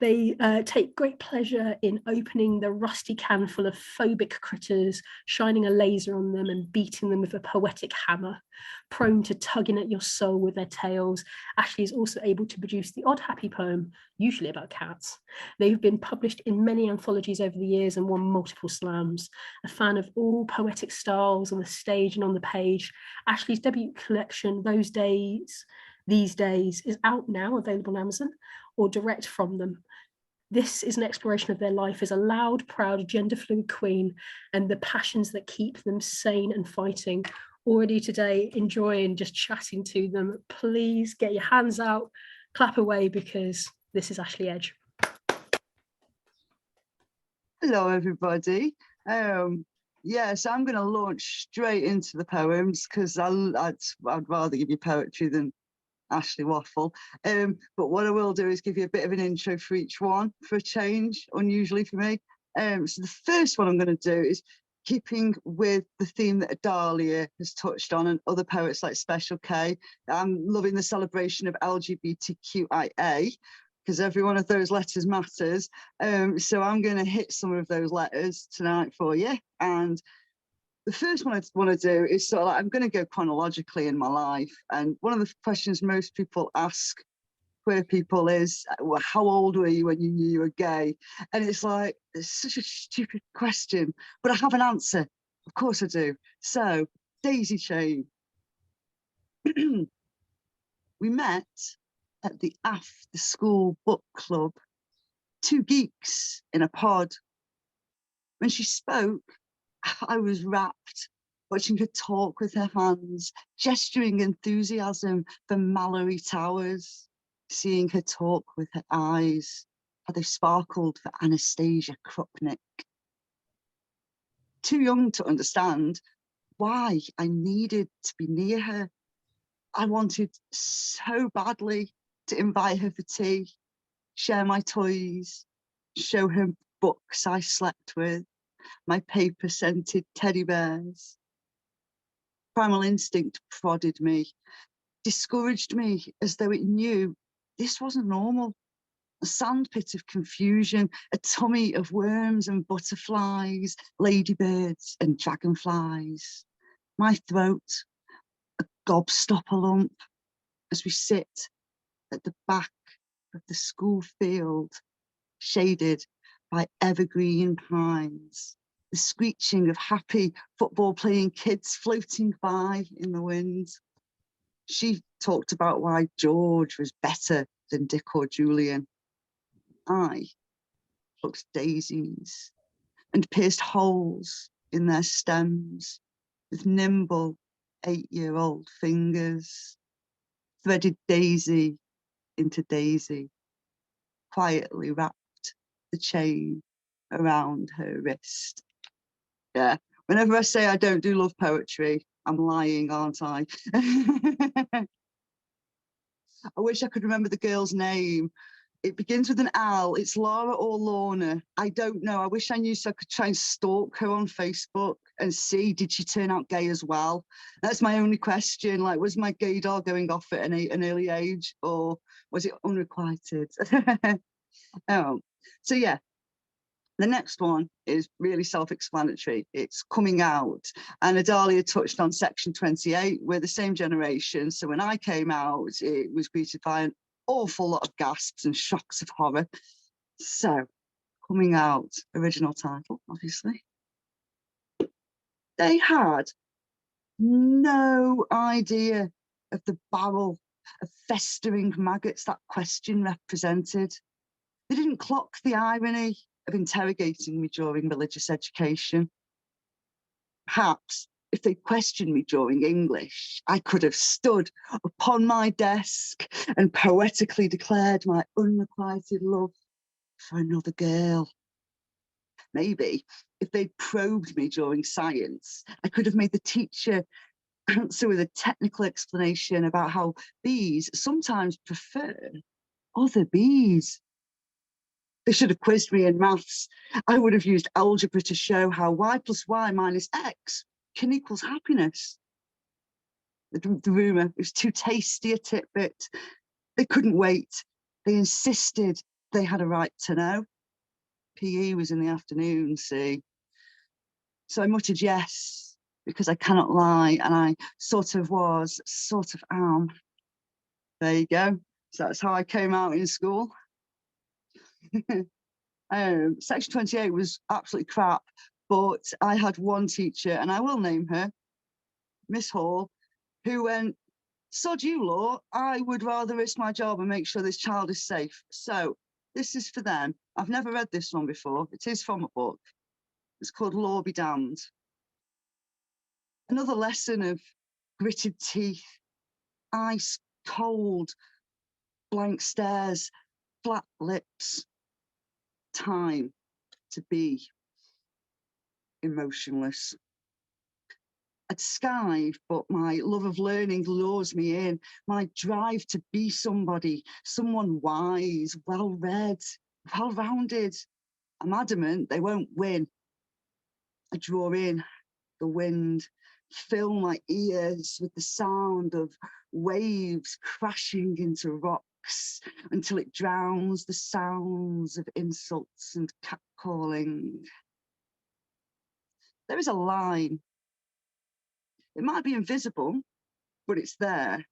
They take great pleasure in opening the rusty can full of phobic critters, shining a laser on them and beating them with a poetic hammer. Prone to tugging at your soul with their tails, Ashley is also able to produce the odd happy poem, usually about cats. They've been published in many anthologies over the years and won multiple slams. A fan of all poetic styles on the stage and on the page, Ashley's debut collection, These Days, is out now, available on Amazon, or direct from them. This is an exploration of their life as a loud, proud, gender-fluid queen and the passions that keep them sane and fighting. Already today, enjoying just chatting to them. Please get your hands out, clap away, because this is Ashley Edge. Hello, everybody. Yeah, so I'm going to launch straight into the poems because I'd rather give you poetry than Ashley waffle. But what I will do is give you a bit of an intro for each one for a change, unusually for me. So the first one I'm going to do is keeping with the theme that Edalia has touched on and other poets like Special K. I'm loving the celebration of LGBTQIA because every one of those letters matters. So I'm going to hit some of those letters tonight for you. And the first one I want to do is sort of like, I'm going to go chronologically in my life. And one of the questions most people ask queer people is, well, how old were you when you knew you were gay? And it's like, it's such a stupid question, but I have an answer. Of course I do. So, daisy chain. We met at the after school book club, two geeks in a pod. When she spoke, I was rapt, watching her talk with her hands, gesturing enthusiasm for Mallory Towers, seeing her talk with her eyes, how they sparkled for Anastasia Krupnik. Too young to understand why I needed to be near her. I wanted so badly to invite her for tea, share my toys, show her books I slept with, my paper-scented teddy bears. Primal instinct prodded me, discouraged me as though it knew this wasn't normal. A sandpit of confusion, a tummy of worms and butterflies, ladybirds and dragonflies. My throat, a gobstopper lump, as we sit at the back of the school field, shaded by evergreen pines, the screeching of happy football-playing kids floating by in the wind. She talked about why George was better than Dick or Julian. I plucked daisies and pierced holes in their stems with nimble 8-year-old fingers, threaded daisy into daisy, quietly wrapped the chain around her wrist. Yeah, whenever I say I don't do love poetry, I'm lying, aren't I? I wish I could remember the girl's name. It begins with an L. It's Laura or Lorna. I don't know. I wish I knew so I could try and stalk her on Facebook and see, did she turn out gay as well? That's my only question. Like, was my gaydar going off at an early age, or was it unrequited? Oh, so yeah. The next one is really self-explanatory. It's coming out. And Edalia touched on section 28. We're the same generation. So when I came out, it was greeted by an awful lot of gasps and shocks of horror. So, coming out, original title, obviously. They had no idea of the barrel of festering maggots that question represented. They didn't clock the irony of interrogating me during religious education. Perhaps if they questioned me during English, I could have stood upon my desk and poetically declared my unrequited love for another girl. Maybe if they'd probed me during science, I could have made the teacher answer with a technical explanation about how bees sometimes prefer other bees. They should have quizzed me in maths. I would have used algebra to show how y plus y minus x can equals happiness. The rumour was too tasty a tidbit. They couldn't wait. They insisted they had a right to know. PE was in the afternoon, see. So I muttered yes, because I cannot lie, and I sort of was, sort of am. There you go. So that's how I came out in school. Section 28 was absolutely crap, but I had one teacher, and I will name her, Miss Hall, who went, sod you, law, I would rather risk my job and make sure this child is safe. So this is for them. I've never read this one before. It is from a book. It's called Law Be Damned. Another lesson of gritted teeth, ice cold, blank stares, flat lips. Time to be emotionless. I'd skive, but my love of learning lures me in. My drive to be somebody, someone wise, well-read, well-rounded. I'm adamant they won't win. I draw in the wind, fill my ears with the sound of waves crashing into rocks until it drowns the sounds of insults and catcalling. There is a line It might be invisible, but it's there.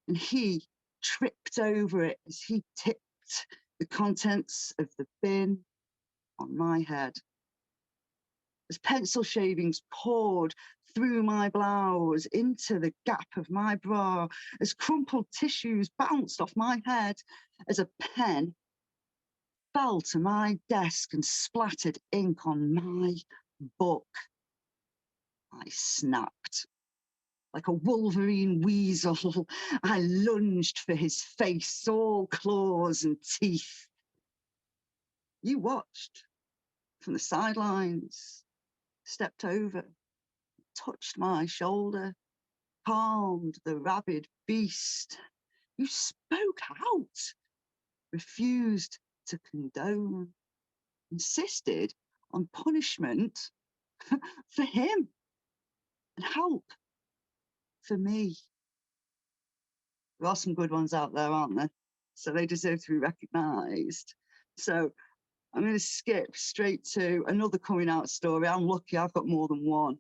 And he tripped over it as he tipped the contents of the bin on my head. As pencil shavings poured through my blouse into the gap of my bra, as crumpled tissues bounced off my head, as a pen fell to my desk and splattered ink on my book, I snapped. Like a Wolverine weasel, I lunged for his face, all claws and teeth. You watched from the sidelines, stepped over, touched my shoulder, calmed the rabid beast. You spoke out, refused to condone, insisted on punishment for him and help for me. There are some good ones out there, aren't there? So they deserve to be recognised. So I'm going to skip straight to another coming out story. I'm lucky I've got more than one.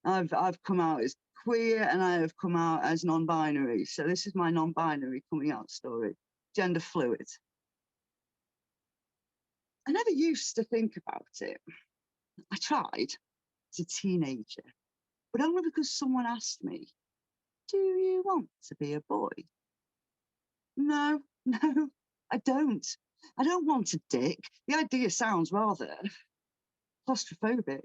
I've come out as queer and I have come out as non-binary. So this is my non-binary coming out story, gender fluid. I never used to think about it. I tried as a teenager, but only because someone asked me, do you want to be a boy? No, I don't. I don't want a dick. The idea sounds rather claustrophobic.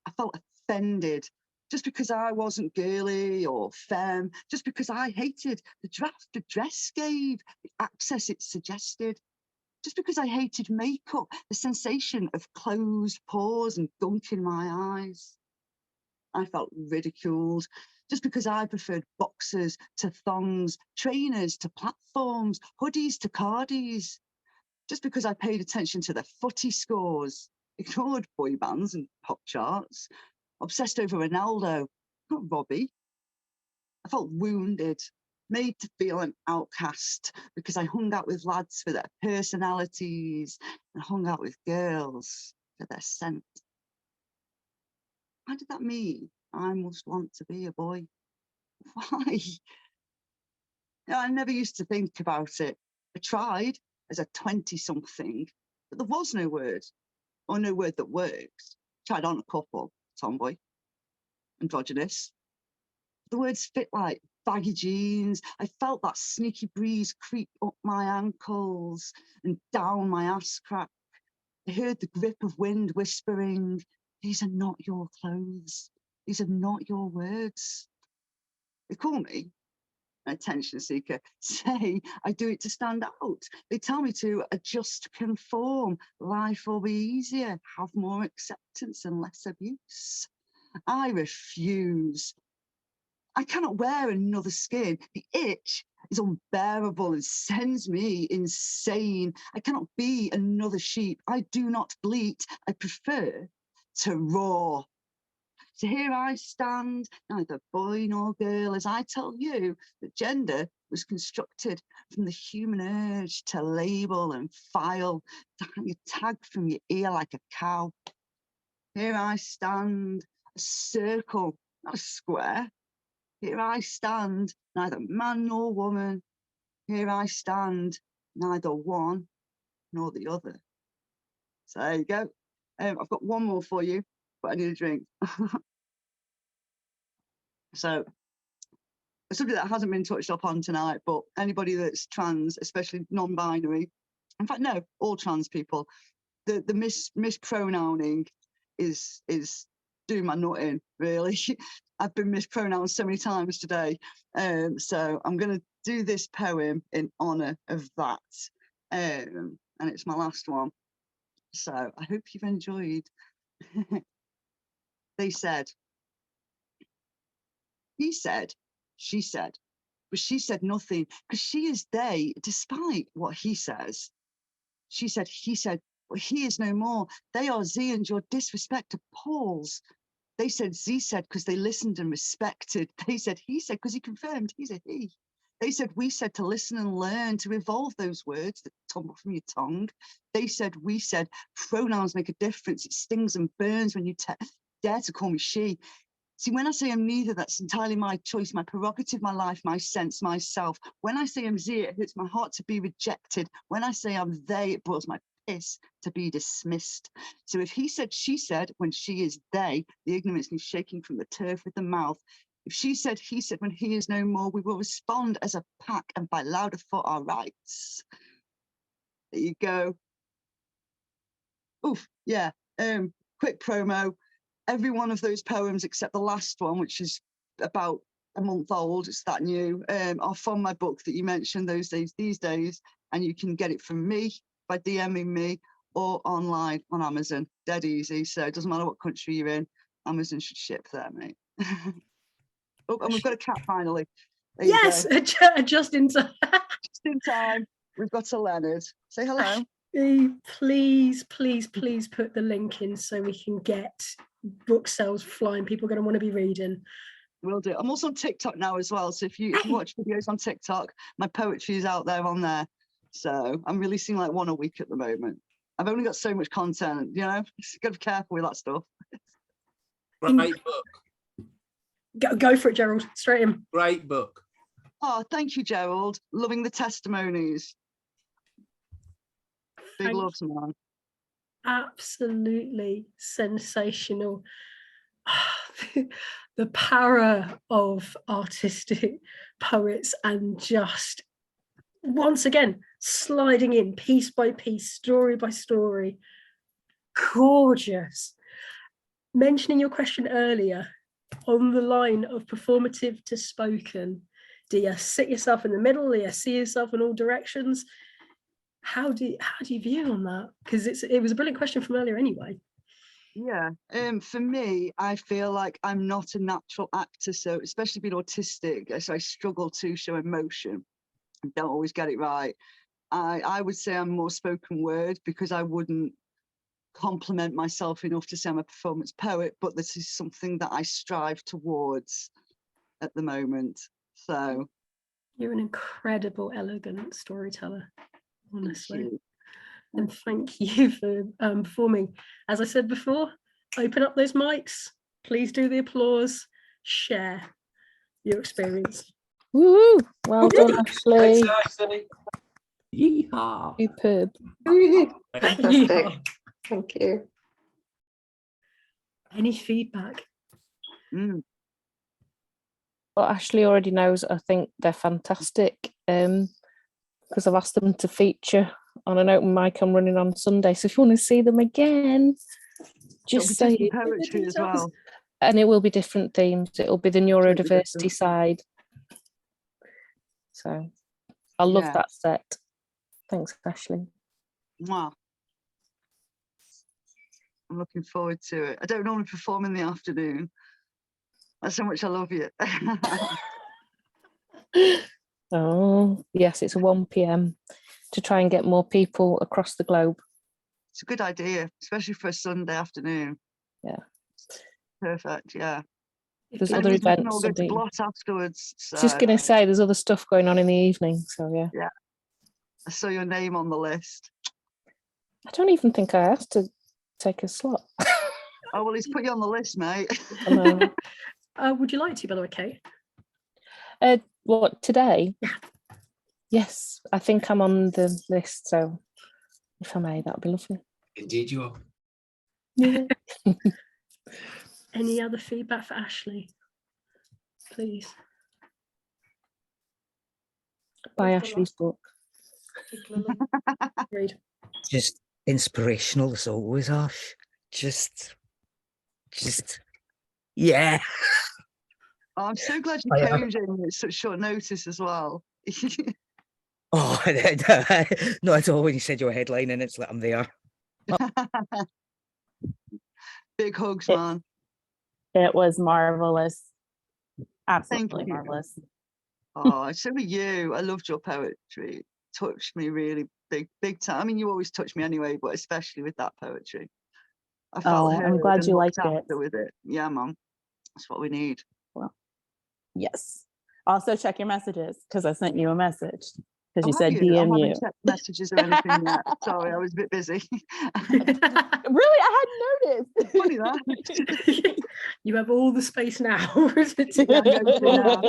I felt offended just because I wasn't girly or femme, just because I hated the draft the dress gave, the access it suggested, just because I hated makeup, the sensation of closed pores and gunk in my eyes. I felt ridiculed just because I preferred boxers to thongs, trainers to platforms, hoodies to cardies, just because I paid attention to the footy scores, ignored boy bands and pop charts, obsessed over Ronaldo, not Robbie. I felt wounded, made to feel an outcast because I hung out with lads for their personalities and hung out with girls for their scent. Why did that mean I must want to be a boy? Why? I never used to think about it. I tried as a 20-something, but there was no word, or no word that worked. Tried on a couple, tomboy, androgynous. The words fit like baggy jeans. I felt that sneaky breeze creep up my ankles and down my ass crack. I heard the grip of wind whispering, these are not your clothes. These are not your words. They call me an attention seeker, say I do it to stand out. They tell me to adjust, conform. Life will be easier, have more acceptance and less abuse. I refuse. I cannot wear another skin. The itch is unbearable and sends me insane. I cannot be another sheep. I do not bleat. I prefer to roar. So here I stand, neither boy nor girl, as I tell you that gender was constructed from the human urge to label and file, to hang a tag from your ear like a cow. Here I stand, a circle, not a square. Here I stand, neither man nor woman. Here I stand, neither one nor the other. So there you go. I've got one more for you, but I need a drink. So, something that hasn't been touched upon tonight, but anybody that's trans, especially non-binary, in fact, no, all trans people, the mispronouncing is doing my nut in, really. I've been mispronounced so many times today. So I'm going to do this poem in honour of that. And it's my last one. So I hope you've enjoyed. They said, he said, she said, but she said nothing because she is they, despite what he says. She said, he said, well, he is no more. They are Z and your disrespect appalls. They said Z said because they listened and respected. They said he said because he confirmed he's a he. They said we said to listen and learn, to evolve those words that tumble from your tongue. They said we said pronouns make a difference. It stings and burns when you dare to call me she. See, when I say I'm neither, that's entirely my choice, my prerogative, my life, my sense, myself. When I say I'm ze, it hurts my heart to be rejected. When I say I'm they, it boils my piss to be dismissed. So if he said, she said, when she is they, the ignorance is shaking from the turf with the mouth. If she said, he said, when he is no more, we will respond as a pack and by louder for our rights. There you go. Oof, yeah. Quick promo. Every one of those poems, except the last one, which is about a month old, it's that new, are from my book that you mentioned, Those Days, These Days, and you can get it from me by DMing me or online on Amazon. Dead easy, so it doesn't matter what country you're in, Amazon should ship there, mate. Oh, and we've got a cat finally. There Yes, just in time. Just in time. We've got a Leonard. Say hello. Please, please, please put the link in so we can get book sales flying. People are going to want to be reading. Will do. I'm also on TikTok now as well. So if you watch videos on TikTok, my poetry is out there on there. So I'm releasing like one a week at the moment. I've only got so much content, you know, just got to be careful with that stuff. Great book. Go for it, Gerald. Straight in. Great book. Oh, thank you, Gerald. Loving the testimonies. Big loves, man. Absolutely sensational. The power of artistic poets and just once again sliding in piece by piece, story by story. Gorgeous. Mentioning your question earlier on the line of performative to spoken, do you sit yourself in the middle? Do you see yourself in all directions? How do you view on that? Because it was a brilliant question from earlier anyway. Yeah, for me, I feel like I'm not a natural actor, so especially being autistic, so I struggle to show emotion. I don't always get it right. I would say I'm more spoken word because I wouldn't compliment myself enough to say I'm a performance poet, but this is something that I strive towards at the moment. So you're an incredible, elegant storyteller, honestly. And thank you for performing. As I said before, open up those mics. Please do the applause. Share your experience. Woo! Well done, Ashley. Yeehaw. Superb. Fantastic. Thank you. Any feedback? Well, Ashley already knows. I think they're fantastic because I've asked them to feature on an open mic I'm running on Sunday. So if you want to see them again, just say poetry as well. And it will be different themes. It'll be the neurodiversity side. So I love that set. Thanks, Ashley. Wow. I'm looking forward to it. I don't normally perform in the afternoon. That's how much I love you. Oh, yes, it's a 1 p.m. to try and get more people across the globe. It's a good idea, especially for a Sunday afternoon. Yeah. Perfect, yeah. There's other events. We can all go to Blot afterwards. So. Just going to say there's other stuff going on in the evening, so yeah. Yeah. I saw your name on the list. I don't even think I asked to take a slot. Oh, well, he's put you on the list, mate. Would you like to, by the way, Kate? What, today? Yeah. Yes, I think I'm on the list, so if I may, that would be lovely. Indeed you are. Yeah. Any other feedback for Ashley? Please. Buy Ashley's book. Read. Just inspirational as always, Ash. Just yeah. Oh, I'm so glad you came, Jamie, at such short notice as well. Oh, not at all when you said your headline and it's like I'm there. Big hugs, man. It was marvelous. Absolutely marvelous. Oh, so are you. I loved your poetry. It touched me really big time. I mean, you always touch me anyway, but especially with that poetry. I felt I'm glad you liked it. with it. Yeah, Mum. That's what we need. Well, yes. Also check your messages because I sent you a message. Because you Oh, said have I DM haven't you. checked messages or anything yet. Sorry, I was a bit busy. Really, I hadn't noticed. Funny that. You have all the space now. Yeah, I'm going to now.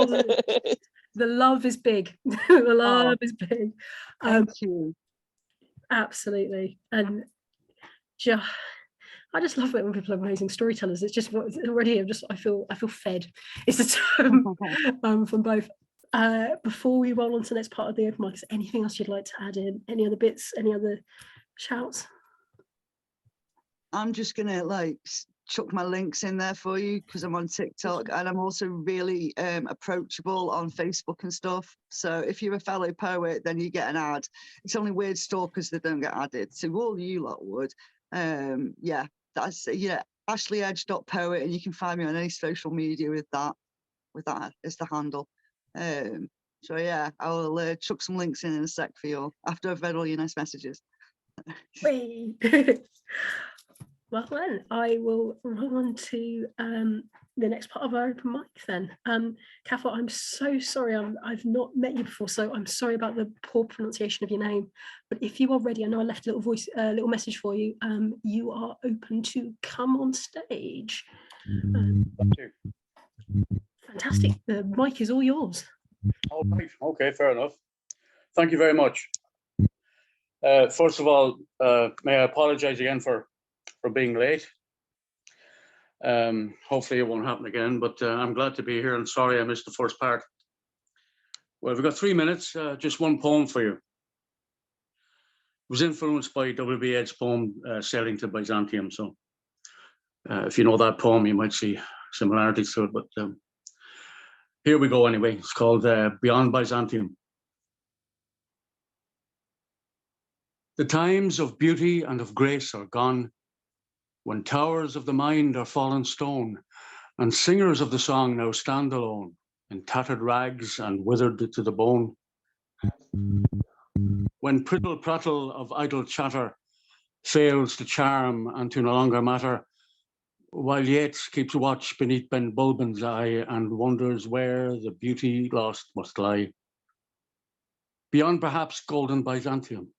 The love is big. The love is big. Thank you. Absolutely. And I just love it when people are amazing storytellers. It's just already I feel fed. It's a term from both. Before we roll on to the next part of the open mic, is anything else you'd like to add in? Any other bits? Any other shouts? I'm just gonna chuck my links in there for you because I'm on TikTok and I'm also really approachable on Facebook and stuff. So if you're a fellow poet, then you get an ad. It's only weird stalkers that don't get added. So all you lot would. Yeah, that's ashleyedge.poet, and you can find me on any social media with that as the handle. So yeah, I'll chuck some links in a sec for you after I've read all your nice messages. Well then, I will roll on to the next part of our open mic then. Kaffel, I'm so sorry, I've not met you before, so I'm sorry about the poor pronunciation of your name. But if you are ready, I know I left a little message for you. You are open to come on stage. Fantastic. The mic is all yours. All right. Okay, fair enough. Thank you very much. First of all, may I apologize again for being late. Hopefully it won't happen again, but I'm glad to be here and sorry I missed the first part. Well, we've got 3 minutes, just one poem for you. It was influenced by W.B. Yeats's poem, Sailing to Byzantium. So if you know that poem, you might see similarities to it, but here we go anyway. It's called Beyond Byzantium. The times of beauty and of grace are gone, when towers of the mind are fallen stone, and singers of the song now stand alone, in tattered rags and withered to the bone. When prittle-prattle of idle chatter fails to charm and to no longer matter, while Yeats keeps watch beneath Ben Bulben's eye and wonders where the beauty lost must lie. Beyond perhaps golden Byzantium,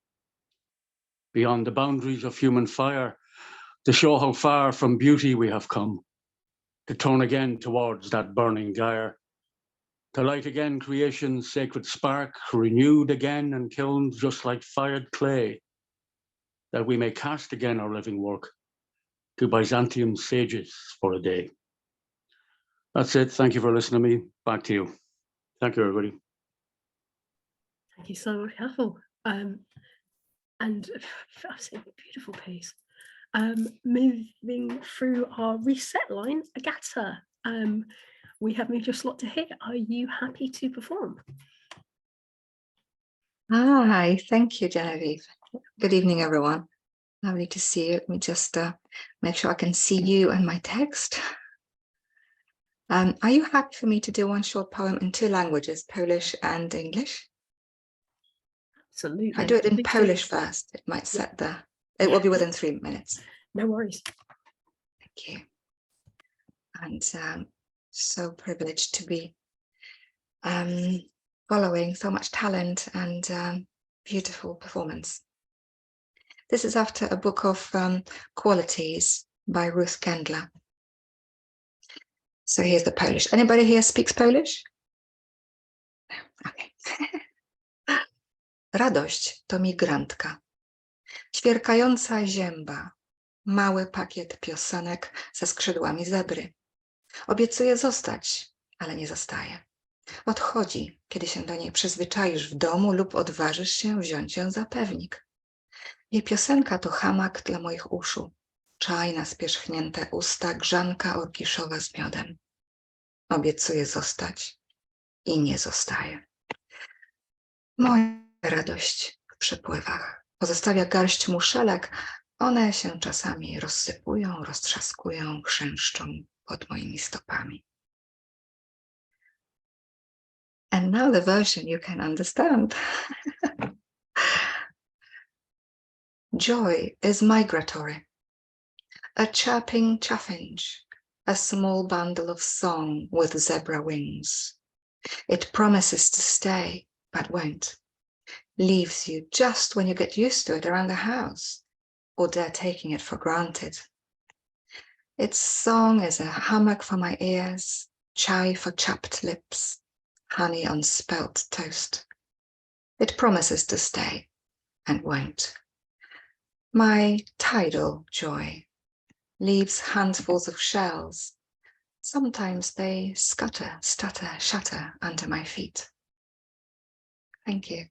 beyond the boundaries of human fire, to show how far from beauty we have come, to turn again towards that burning gyre, to light again creation's sacred spark, renewed again and kilned just like fired clay, that we may cast again our living work to Byzantium's sages for a day. That's it. Thank you for listening to me. Back to you. Thank you, everybody. Thank you so much, Kaffel. And that's a beautiful piece. Moving through our reset line, Agata, we have moved your slot to here. Are you happy to perform? Hi, thank you, Genevieve. Good evening, everyone. Lovely to see you. Let me just make sure I can see you and my text. Are you happy for me to do one short poem in 2 languages, Polish and English? Absolutely. I do it in Polish first. It might set it will be within 3 minutes. No worries. Thank you. And so privileged to be following so much talent and beautiful performance. This is after a book of qualities by Ruth Kendler. So here's the Polish. Anybody here speaks Polish? No. Okay. Radość to migrantka. Ćwierkająca zięba. Mały pakiet piosenek ze skrzydłami zebry. Obiecuje zostać, ale nie zostaje. Odchodzi, kiedy się do niej przyzwyczaisz w domu lub odważysz się wziąć ją za pewnik. Jej piosenka to hamak dla moich uszu. Czaj na spierzchnięte usta, grzanka orkiszowa z miodem. Obiecuje zostać i nie zostaje. Moja radość w przepływach. Pozostawia garść muszelek. One się czasami rozsypują, roztrzaskują, chrzęszczą pod moimi stopami. And now the version you can understand. Joy is migratory. A chirping chaffinch, a small bundle of song with zebra wings. It promises to stay, but won't. leaves you just when you get used to it around the house, or dare taking it for granted. Its song is a hammock for my ears, chai for chapped lips, honey on spelt toast. It promises to stay and won't. My tidal joy leaves handfuls of shells. Sometimes they scutter, stutter, shatter under my feet. Thank you.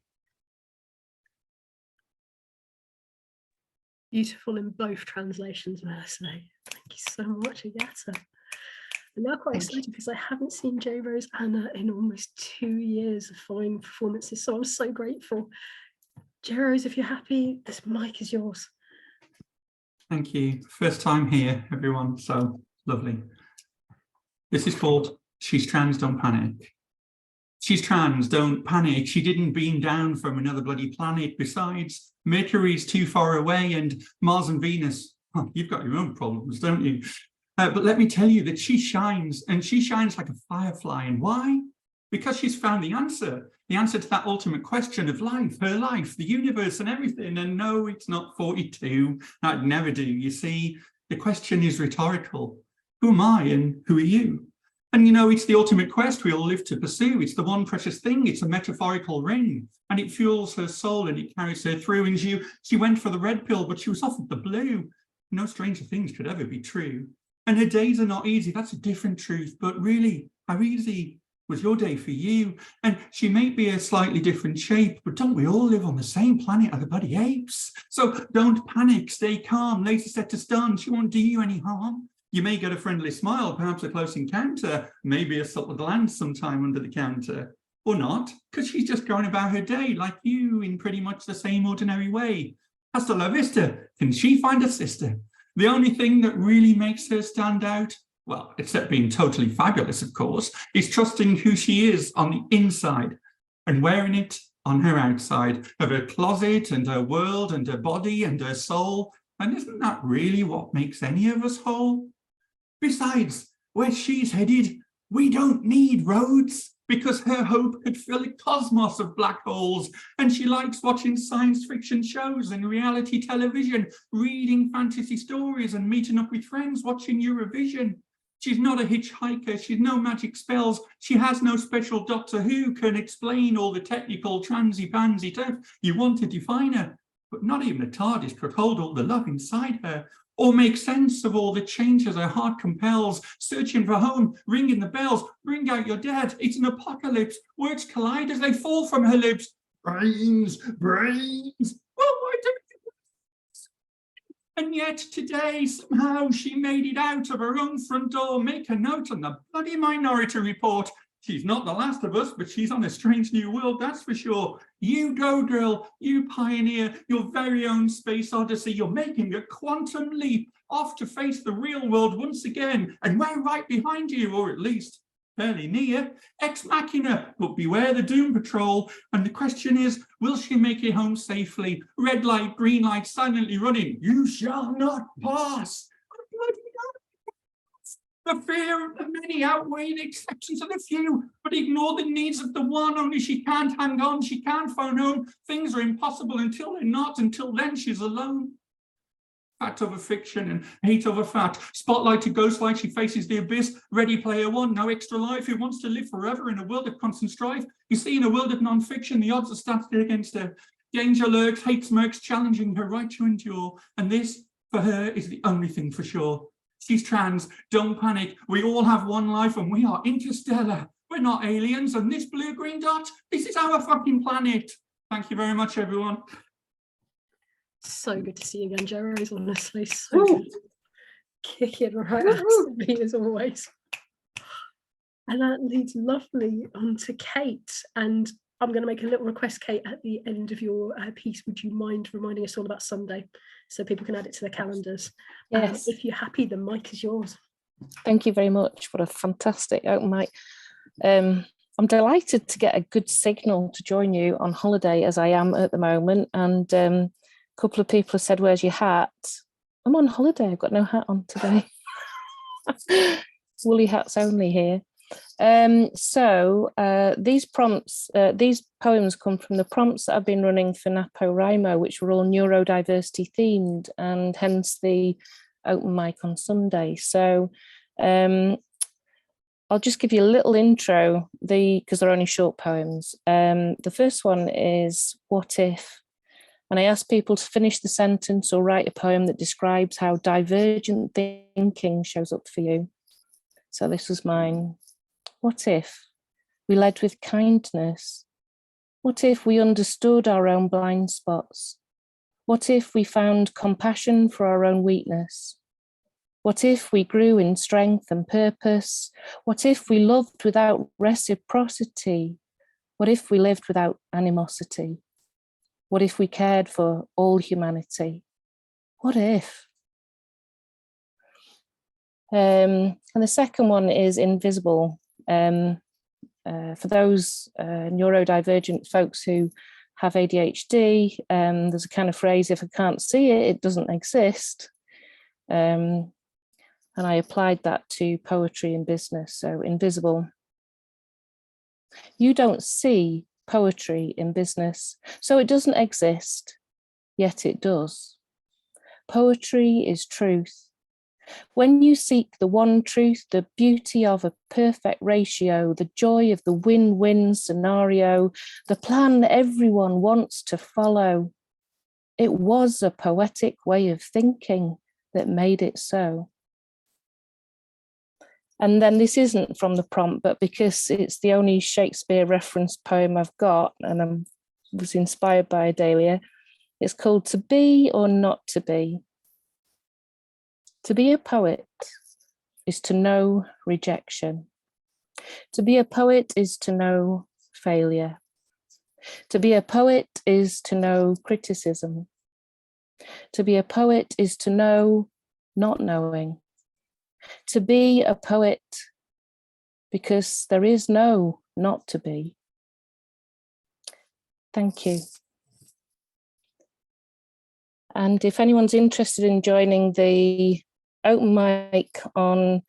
Beautiful in both translations, may I say. Thank you so much, Agata. I'm now quite excited because I haven't seen J. Rose Anna in almost 2 years of fine performances, so I'm so grateful. J. Rose, if you're happy, this mic is yours. Thank you. First time here, everyone, so lovely. This is called She's Trans, Don't Panic. She's trans, don't panic. She didn't beam down from another bloody planet. Besides, Mercury's too far away, and Mars and Venus, oh, you've got your own problems, don't you? But let me tell you that she shines, and she shines like a firefly. And why? Because she's found the answer to that ultimate question of life, her life, the universe and everything. And no, it's not 42. I'd never do. You see, the question is rhetorical. Who am I and who are you? And you know, it's the ultimate quest we all live to pursue. It's the one precious thing. It's a metaphorical ring, and it fuels her soul and it carries her through. And she went for the red pill, but she was offered the blue. No stranger things could ever be true. And her days are not easy. That's a different truth. But really, how easy was your day for you? And she may be a slightly different shape, but don't we all live on the same planet as the bloody apes? So don't panic, stay calm, laser set to stun. She won't do you any harm. You may get a friendly smile, perhaps a close encounter, maybe a subtle glance sometime under the counter. Or not, because she's just going about her day like you in pretty much the same ordinary way. Hasta la vista, can she find a sister? The only thing that really makes her stand out, well, except being totally fabulous, of course, is trusting who she is on the inside and wearing it on her outside of her closet and her world and her body and her soul. And isn't that really what makes any of us whole? Besides, where she's headed, we don't need roads, because her hope could fill a cosmos of black holes. And she likes watching science fiction shows and reality television, reading fantasy stories and meeting up with friends, watching Eurovision. She's not a hitchhiker, she's no magic spells, she has no special Doctor Who can explain all the technical transy-pansy stuff you want to define her. But not even a TARDIS could hold all the love inside her, or make sense of all the changes her heart compels, searching for home, ringing the bells, bring out your dead, it's an apocalypse, words collide as they fall from her lips. Brains, brains, well, why don't you? And yet today, somehow, she made it out of her own front door, make a note on the bloody Minority Report. She's not the last of us, but she's on a strange new world, that's for sure. You go, girl, you pioneer your very own space odyssey. You're making a quantum leap off to face the real world once again. And we're right behind you, or at least fairly near. Ex machina, but beware the Doom Patrol. And the question is, will she make it home safely? Red light, green light, silently running. You shall not pass. The fear of the many outweigh the acceptance of the few, but ignore the needs of the one. Only she can't hang on, she can't phone home. Things are impossible until they're not. Until then, she's alone. Fact over fiction and hate over fact. Spotlight to ghostlight, she faces the abyss. Ready Player One, no extra life. Who wants to live forever in a world of constant strife? You see, in a world of non-fiction, the odds are stacked against her. Danger lurks, hate smirks, challenging her right to endure. And this, for her, is the only thing for sure. She's trans, don't panic. We all have one life and we are interstellar. We're not aliens, and this blue-green dot, this is our fucking planet. Thank you very much, everyone. So good to see you again, J. Rose, honestly. So good. Kicking right absolutely as always. And that leads lovely onto Kate. And I'm going to make a little request, Kate, at the end of your piece. Would you mind reminding us all about Sunday so people can add it to their calendars? Yes. If you're happy, the mic is yours. Thank you very much for a fantastic open mic. I'm delighted to get a good signal to join you on holiday as I am at the moment. And a couple of people have said, where's your hat? I'm on holiday. I've got no hat on today. Woolly hats only here. These prompts, these poems come from the prompts that I've been running for NaPoWriMo, which were all neurodiversity themed, and hence the open mic on Sunday. So I'll just give you a little intro, because they're only short poems. The first one is "What If?" And I ask people to finish the sentence or write a poem that describes how divergent thinking shows up for you. So this was mine. What if we led with kindness? What if we understood our own blind spots? What if we found compassion for our own weakness? What if we grew in strength and purpose? What if we loved without reciprocity? What if we lived without animosity? What if we cared for all humanity? What if? And the second one is invisible. For those neurodivergent folks who have ADHD, there's a kind of phrase, if I can't see it, it doesn't exist. And I applied that to poetry and business. So invisible. You don't see poetry in business, so it doesn't exist, yet it does. Poetry is truth. When you seek the one truth, the beauty of a perfect ratio, the joy of the win-win scenario, the plan everyone wants to follow, it was a poetic way of thinking that made it so. And then this isn't from the prompt, but because it's the only Shakespeare referenced poem I've got, and I was inspired by Edalia, it's called "To Be or Not to Be." To be a poet is to know rejection. To be a poet is to know failure. To be a poet is to know criticism. To be a poet is to know not knowing. To be a poet, because there is no not to be. Thank you. And if anyone's interested in joining the open mic on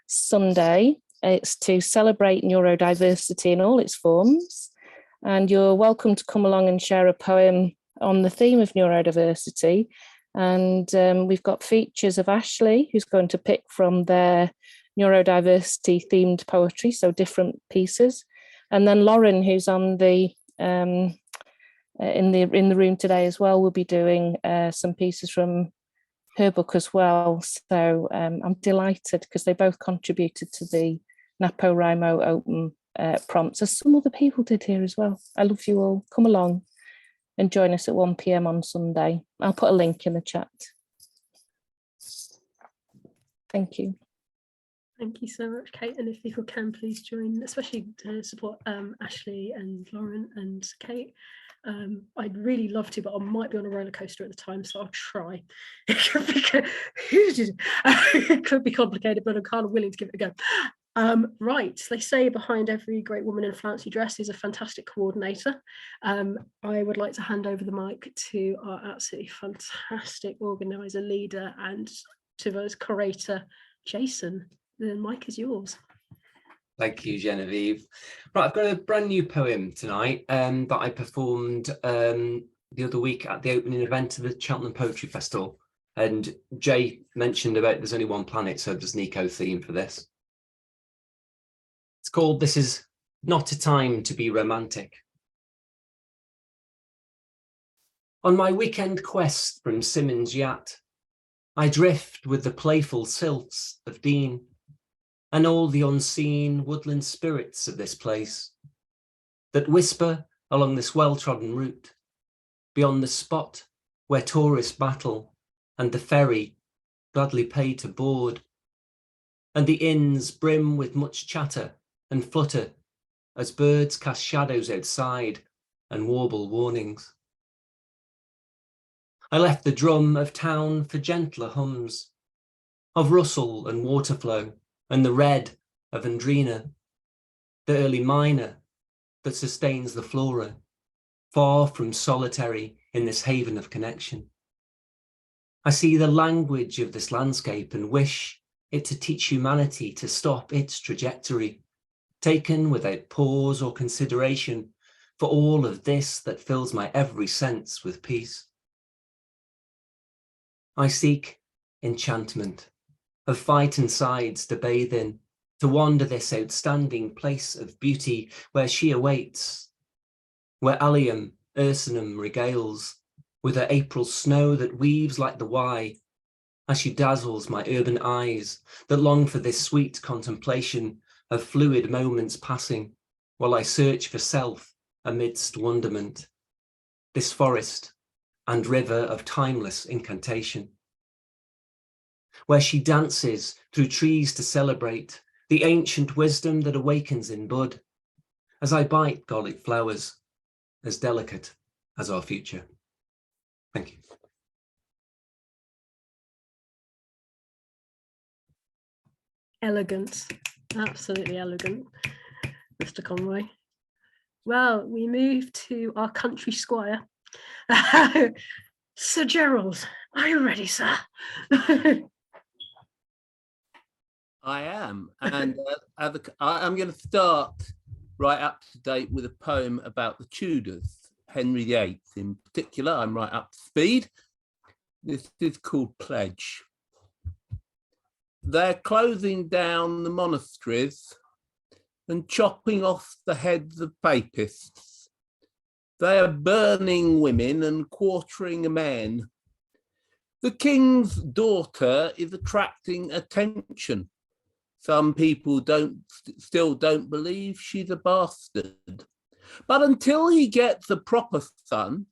Sunday, it's to celebrate neurodiversity in all its forms. And you're welcome to come along and share a poem on the theme of neurodiversity. And we've got features of Ashley, who's going to pick from their neurodiversity themed poetry, so different pieces. And then Lauren, who's on the in the room today as well, will be doing some pieces from her book as well. So I'm delighted because they both contributed to the NaPoWriMo open prompts, as some other people did here as well. I love you all. Come along and join us at 1 p.m. on Sunday. I'll put a link in the chat. Thank you. Thank you so much, Kate. And if people can, please join, especially to support Ashley and Lauren and Kate. I'd really love to, but I might be on a roller coaster at the time, so I'll try. It could be complicated, but I'm kind of willing to give it a go. Right, they say behind every great woman in a fancy dress is a fantastic coordinator. I would like to hand over the mic to our absolutely fantastic organizer, leader, and to us curator, Jason. The mic is yours. Thank you, Genevieve. Right, I've got a brand new poem tonight that I performed the other week at the opening event of the Cheltenham Poetry Festival. And Jay mentioned about there's only one planet, so there's an eco theme for this. It's called "This Is Not a Time to Be Romantic." On my weekend quest from Simmons' yacht, I drift with the playful silts of Dean and all the unseen woodland spirits of this place that whisper along this well-trodden route, beyond the spot where tourists battle and the ferry gladly pay to board, and the inns brim with much chatter and flutter as birds cast shadows outside and warble warnings. I left the drum of town for gentler hums, of rustle and waterflow, and the red of Andrina, the early minor that sustains the flora, far from solitary in this haven of connection. I see the language of this landscape and wish it to teach humanity to stop its trajectory taken without pause or consideration for all of this that fills my every sense with peace. I seek enchantment of fight and sides to bathe in, to wander this outstanding place of beauty where she awaits, where allium ursinum regales with her April snow that weaves like the wye, as she dazzles my urban eyes that long for this sweet contemplation of fluid moments passing, while I search for self amidst wonderment, this forest and river of timeless incantation, where she dances through trees to celebrate the ancient wisdom that awakens in bud, as I bite garlic flowers as delicate as our future. Thank you. Elegant, absolutely elegant, Mr. Conroy. Well, we move to our country squire. Sir Gerald, are you ready, sir? I am, and I'm going to start right up to date with a poem about the Tudors, Henry VIII in particular. I'm right up to speed. This is called Pledge. They're closing down the monasteries and chopping off the heads of papists. They are burning women and quartering men. The king's daughter is attracting attention. Some people still don't believe she's a bastard. But until he gets a proper son,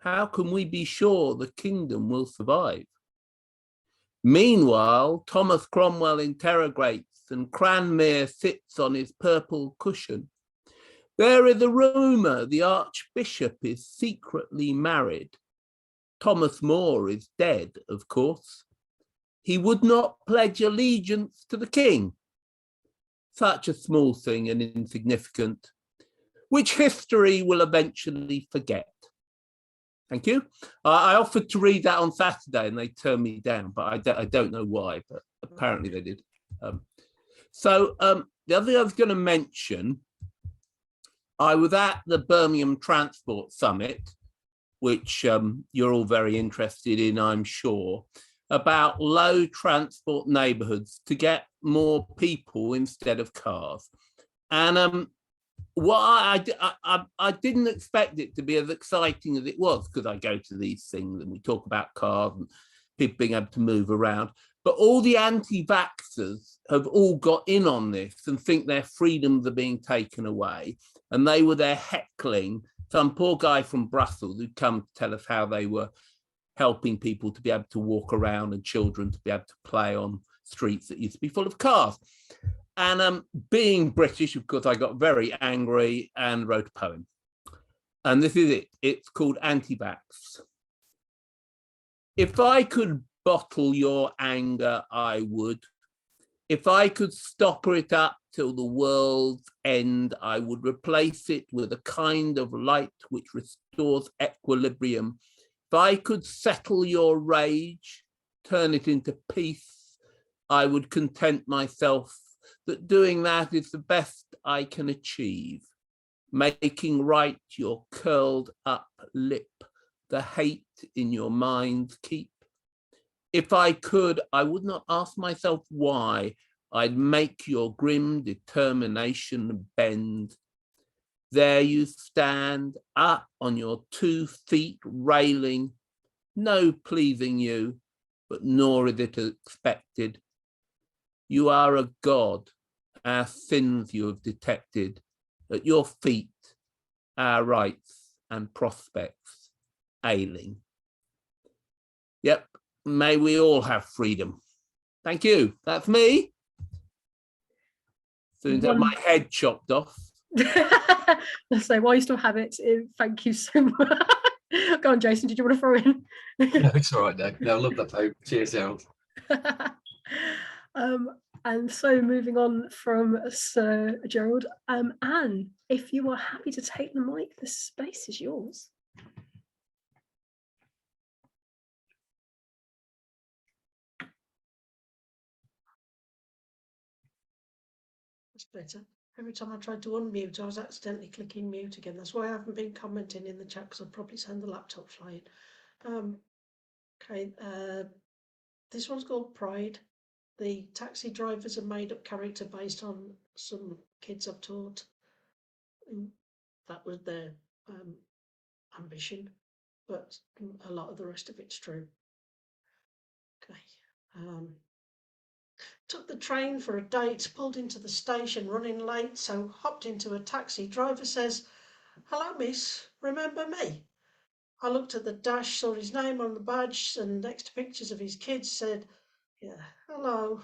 how can we be sure the kingdom will survive? Meanwhile, Thomas Cromwell interrogates and Cranmere sits on his purple cushion. There is a rumour the Archbishop is secretly married. Thomas More is dead, of course. He would not pledge allegiance to the king. Such a small thing and insignificant, which history will eventually forget. Thank you. I offered to read that on Saturday and they turned me down, but I don't know why, but apparently they did. The other thing I was going to mention, I was at the Birmingham Transport Summit, which you're all very interested in, I'm sure, about low transport neighbourhoods to get more people instead of cars. And what I didn't expect it to be as exciting as it was, because I go to these things and we talk about cars and people being able to move around. But all the anti-vaxxers have all got in on this and think their freedoms are being taken away. And they were there heckling some poor guy from Brussels who'd come to tell us how they were helping people to be able to walk around and children to be able to play on streets that used to be full of cars. And being British, of course, I got very angry and wrote a poem. And this is it. It's called Anti-Vax. If I could bottle your anger, I would. If I could stopper it up till the world's end, I would replace it with a kind of light which restores equilibrium. If I could settle your rage, turn it into peace, I would content myself that doing that is the best I can achieve, making right your curled up lip, the hate in your mind keep. If I could, I would not ask myself why, I'd make your grim determination bend. There you stand, up on your 2 feet railing, no pleasing you, but nor is it expected. You are a god, our sins you have detected, at your feet, our rights and prospects ailing. Yep, may we all have freedom. Thank you, that's me. Soon to have my head chopped off. So while you still have it, thank you so much. Go on, Jason, did you want to throw in? No, it's all right, no, I love that poem. Cheers, Gerald. And so moving on from Sir Gerald, Anne, if you are happy to take the mic, the space is yours. That's better. Every time I tried to unmute, I was accidentally clicking mute again. That's why I haven't been commenting in the chat, because I'll probably send the laptop flying. Okay, this one's called Pride. The taxi driver's a made-up character based on some kids I've taught. That was their ambition, but a lot of the rest of it's true. Okay. Took the train for a date, pulled into the station running late, so hopped into a taxi. Driver says, "Hello, miss, remember me?" I looked at the dash, saw his name on the badge, and next to pictures of his kids said, "Yeah, hello."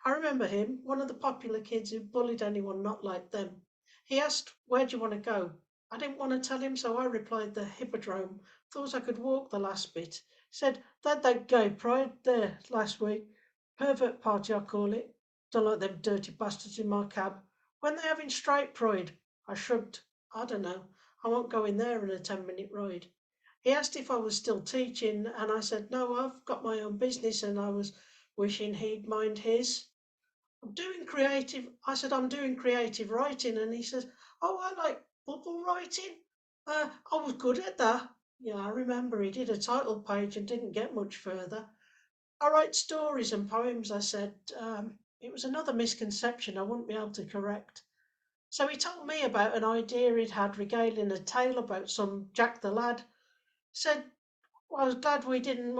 I remember him, one of the popular kids who bullied anyone not like them. He asked, "Where do you want to go?" I didn't want to tell him, so I replied, "The Hippodrome." Thought I could walk the last bit. Said, "That gay pride there last week. Pervert party, I call it. Don't like them dirty bastards in my cab. When they having straight pride?" I shrugged. "I don't know. I won't go in there in a 10-minute ride." He asked if I was still teaching, and I said, "No, I've got my own business," and I was wishing he'd mind his. I said, "I'm doing creative writing," and he says, "Oh, I like bubble writing. I was good at that." Yeah, I remember he did a title page and didn't get much further. "I write stories and poems," I said. It was another misconception I wouldn't be able to correct. So he told me about an idea he'd had, regaling a tale about some Jack the Lad. Said, "Well, I was glad we didn't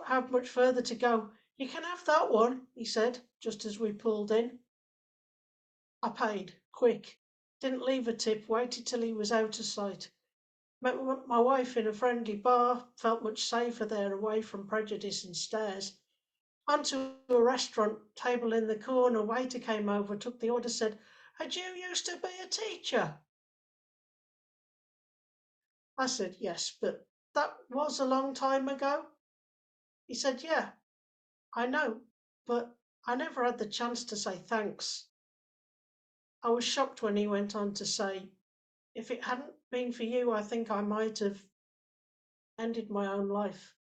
have much further to go. You can have that one," he said, just as we pulled in. I paid, quick. Didn't leave a tip, waited till he was out of sight. Met my wife in a friendly bar, felt much safer there, away from prejudice and stares. Onto a restaurant, table in the corner, waiter came over, took the order, said, "Had you used to be a teacher?" I said, "Yes, but that was a long time ago." He said, "Yeah, I know, but I never had the chance to say thanks." I was shocked when he went on to say, "If it hadn't been for you, I think I might have ended my own life."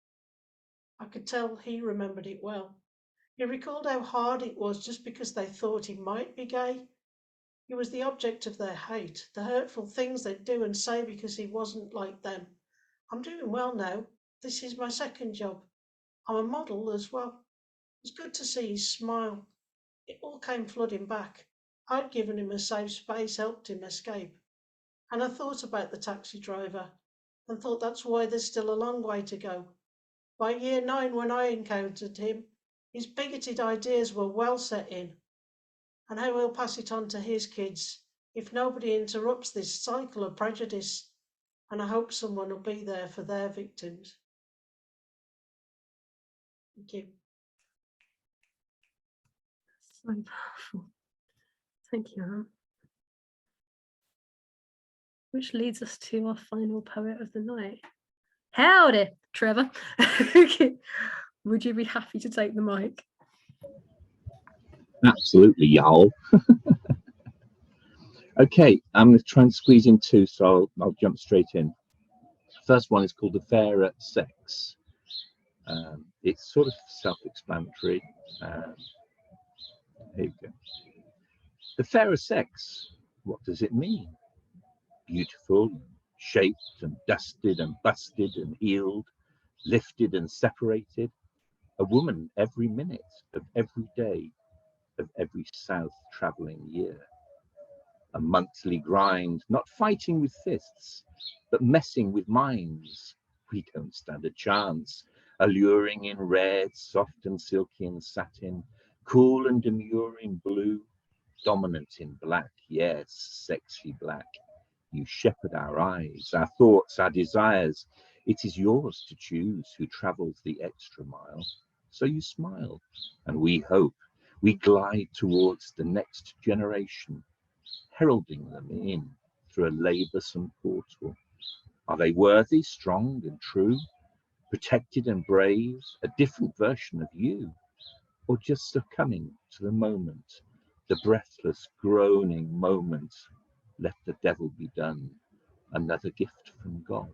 I could tell he remembered it well. He recalled how hard it was just because they thought he might be gay. He was the object of their hate, the hurtful things they'd do and say because he wasn't like them. I'm doing well now. This is my second job. I'm a model as well. It was good to see his smile. It all came flooding back. I'd given him a safe space, helped him escape. And I thought about the taxi driver and thought that's why there's still a long way to go. By year 9, when I encountered him, his bigoted ideas were well set in. And how he'll pass it on to his kids if nobody interrupts this cycle of prejudice. And I hope someone will be there for their victims. Thank you. So powerful. Thank you, Anne. Which leads us to our final poet of the night. Howdy, Trevor. Would you be happy to take the mic? Absolutely, y'all. Okay, I'm going to try and squeeze in two, so I'll jump straight in. First one is called The Fairer Sex. It's sort of self-explanatory. Here you go. The fairer sex, what does it mean? Beautiful, shaped and dusted and busted and healed, lifted and separated. A woman every minute of every day of every south travelling year. A monthly grind, not fighting with fists, but messing with minds. We don't stand a chance. Alluring in red, soft and silky in satin, cool and demure in blue, dominant in black, yes, sexy black. You shepherd our eyes, our thoughts, our desires. It is yours to choose who travels the extra mile. So you smile, and we hope. We glide towards the next generation, heralding them in through a laboursome portal. Are they worthy, strong and true, protected and brave, a different version of you? Or just succumbing to the moment, the breathless, groaning moment? Let the devil be done, another gift from God.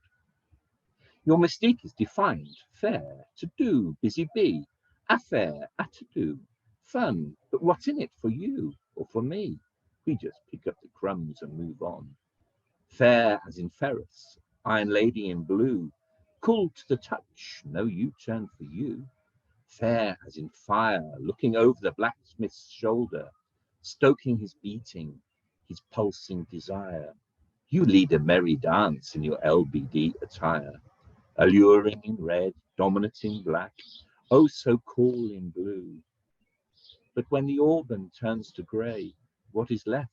Your mystique is defined, fair, to do, busy bee, affair, to do, fun, but what's in it for you or for me? We just pick up the crumbs and move on. Fair as in Ferris, Iron Lady in blue, cool to the touch, no U-turn for you. Fair as in fire, looking over the blacksmith's shoulder, stoking his beating, his pulsing desire. You lead a merry dance in your LBD attire, alluring in red, dominant in black, oh so cool in blue. But when the organ turns to grey, what is left?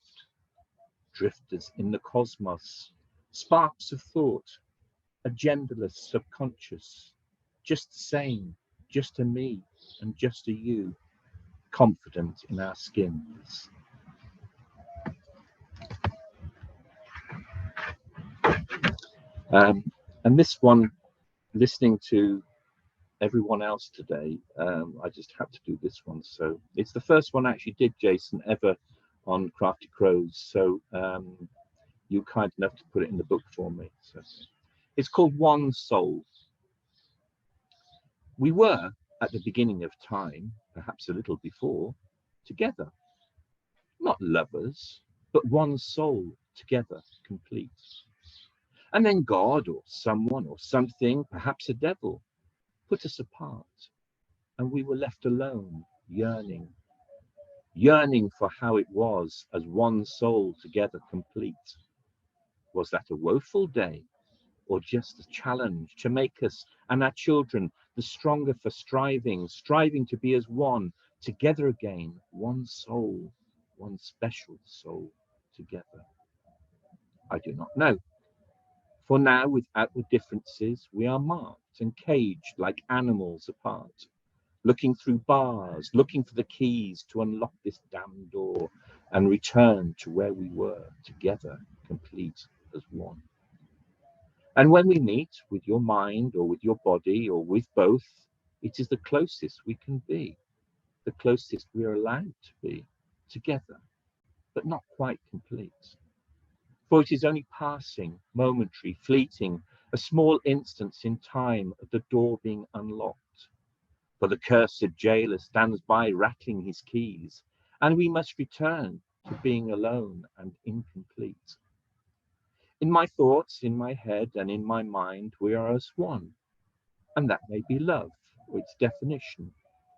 Drifters in the cosmos, sparks of thought, a genderless subconscious, just the same, just a me and just a you, confident in our skins. And this one, listening to everyone else today, I just had to do this one. So it's the first one I actually did, Jason, ever on Crafty Crows. So you were kind enough to put it in the book for me. So it's called One Soul. We were, at the beginning of time, perhaps a little before, together. Not lovers, but one soul together, complete. And then God or someone or something, perhaps a devil, put us apart, and we were left alone, yearning for how it was as one soul together, complete. Was that a woeful day, or just a challenge to make us and our children the stronger for striving to be as one, together again, one soul, one special soul together? I do not know. For now, with outward differences, we are marked and caged like animals apart, looking through bars, looking for the keys to unlock this damned door and return to where we were, together, complete as one. And when we meet with your mind or with your body or with both, it is the closest we can be, the closest we are allowed to be, together, but not quite complete. For it is only passing, momentary, fleeting, a small instance in time of the door being unlocked. For the cursed jailer stands by rattling his keys, and we must return to being alone and incomplete. In my thoughts, in my head, and in my mind, we are as one. And that may be love, or its definition,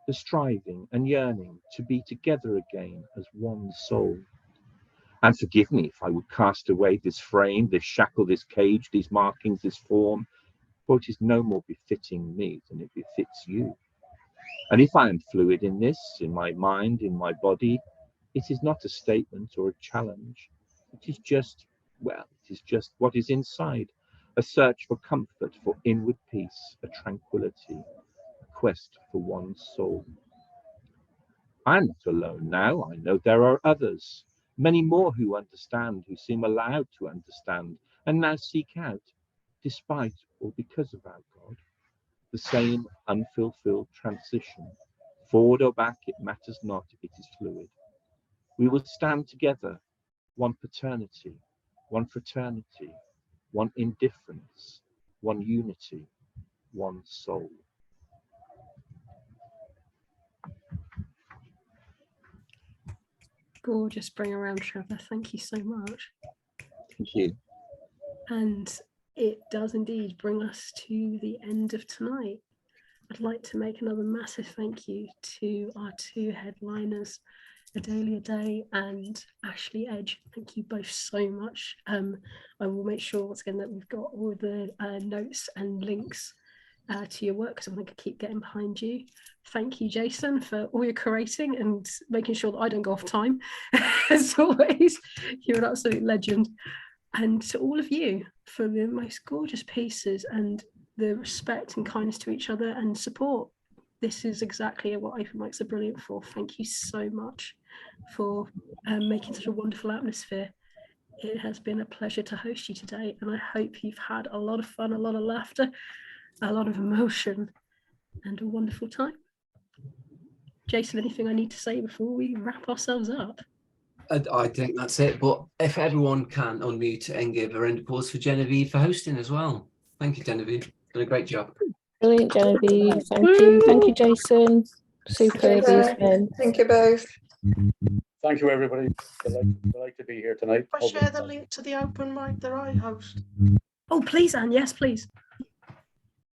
the striving and yearning to be together again as one soul. And forgive me if I would cast away this frame, this shackle, this cage, these markings, this form, for it is no more befitting me than it befits you. And if I am fluid in this, in my mind, in my body, it is not a statement or a challenge. It is just, well, it is just what is inside, a search for comfort, for inward peace, a tranquility, a quest for one soul. I am not alone now. I know there are others, many more who understand, who seem allowed to understand, and now seek out, despite or because of our God, the same unfulfilled transition. Forward or back, it matters not, it is fluid. We will stand together, one paternity, one fraternity, one indifference, one unity, one soul. Gorgeous bring around, Trevor. Thank you so much. Thank you. And it does indeed bring us to the end of tonight. I'd like to make another massive thank you to our two headliners, Edalia Day and Ashley Edge. Thank you both so much. I will make sure once again that we've got all the notes and links to your work, because I'm going to keep getting behind you. Thank you, Jason, for all your curating and making sure that I don't go off time. As always, you're an absolute legend. And to all of you for the most gorgeous pieces and the respect and kindness to each other and support. This is exactly what open mics are brilliant for. Thank you so much for making such a wonderful atmosphere. It has been a pleasure to host you today, and I hope you've had a lot of fun, a lot of laughter, a lot of emotion, and a wonderful time. Jason, anything I need to say before we wrap ourselves up? I think that's it, but if everyone can unmute and give a round of applause for Genevieve for hosting as well. Thank you, Genevieve. Done a great job. Brilliant, Genevieve. Thank you. Thank you, Jason. Superb. Thank you both. Thank you, everybody. Delight to be here tonight. I share the link to the open mic that I host. Oh, please, Anne. Yes, please.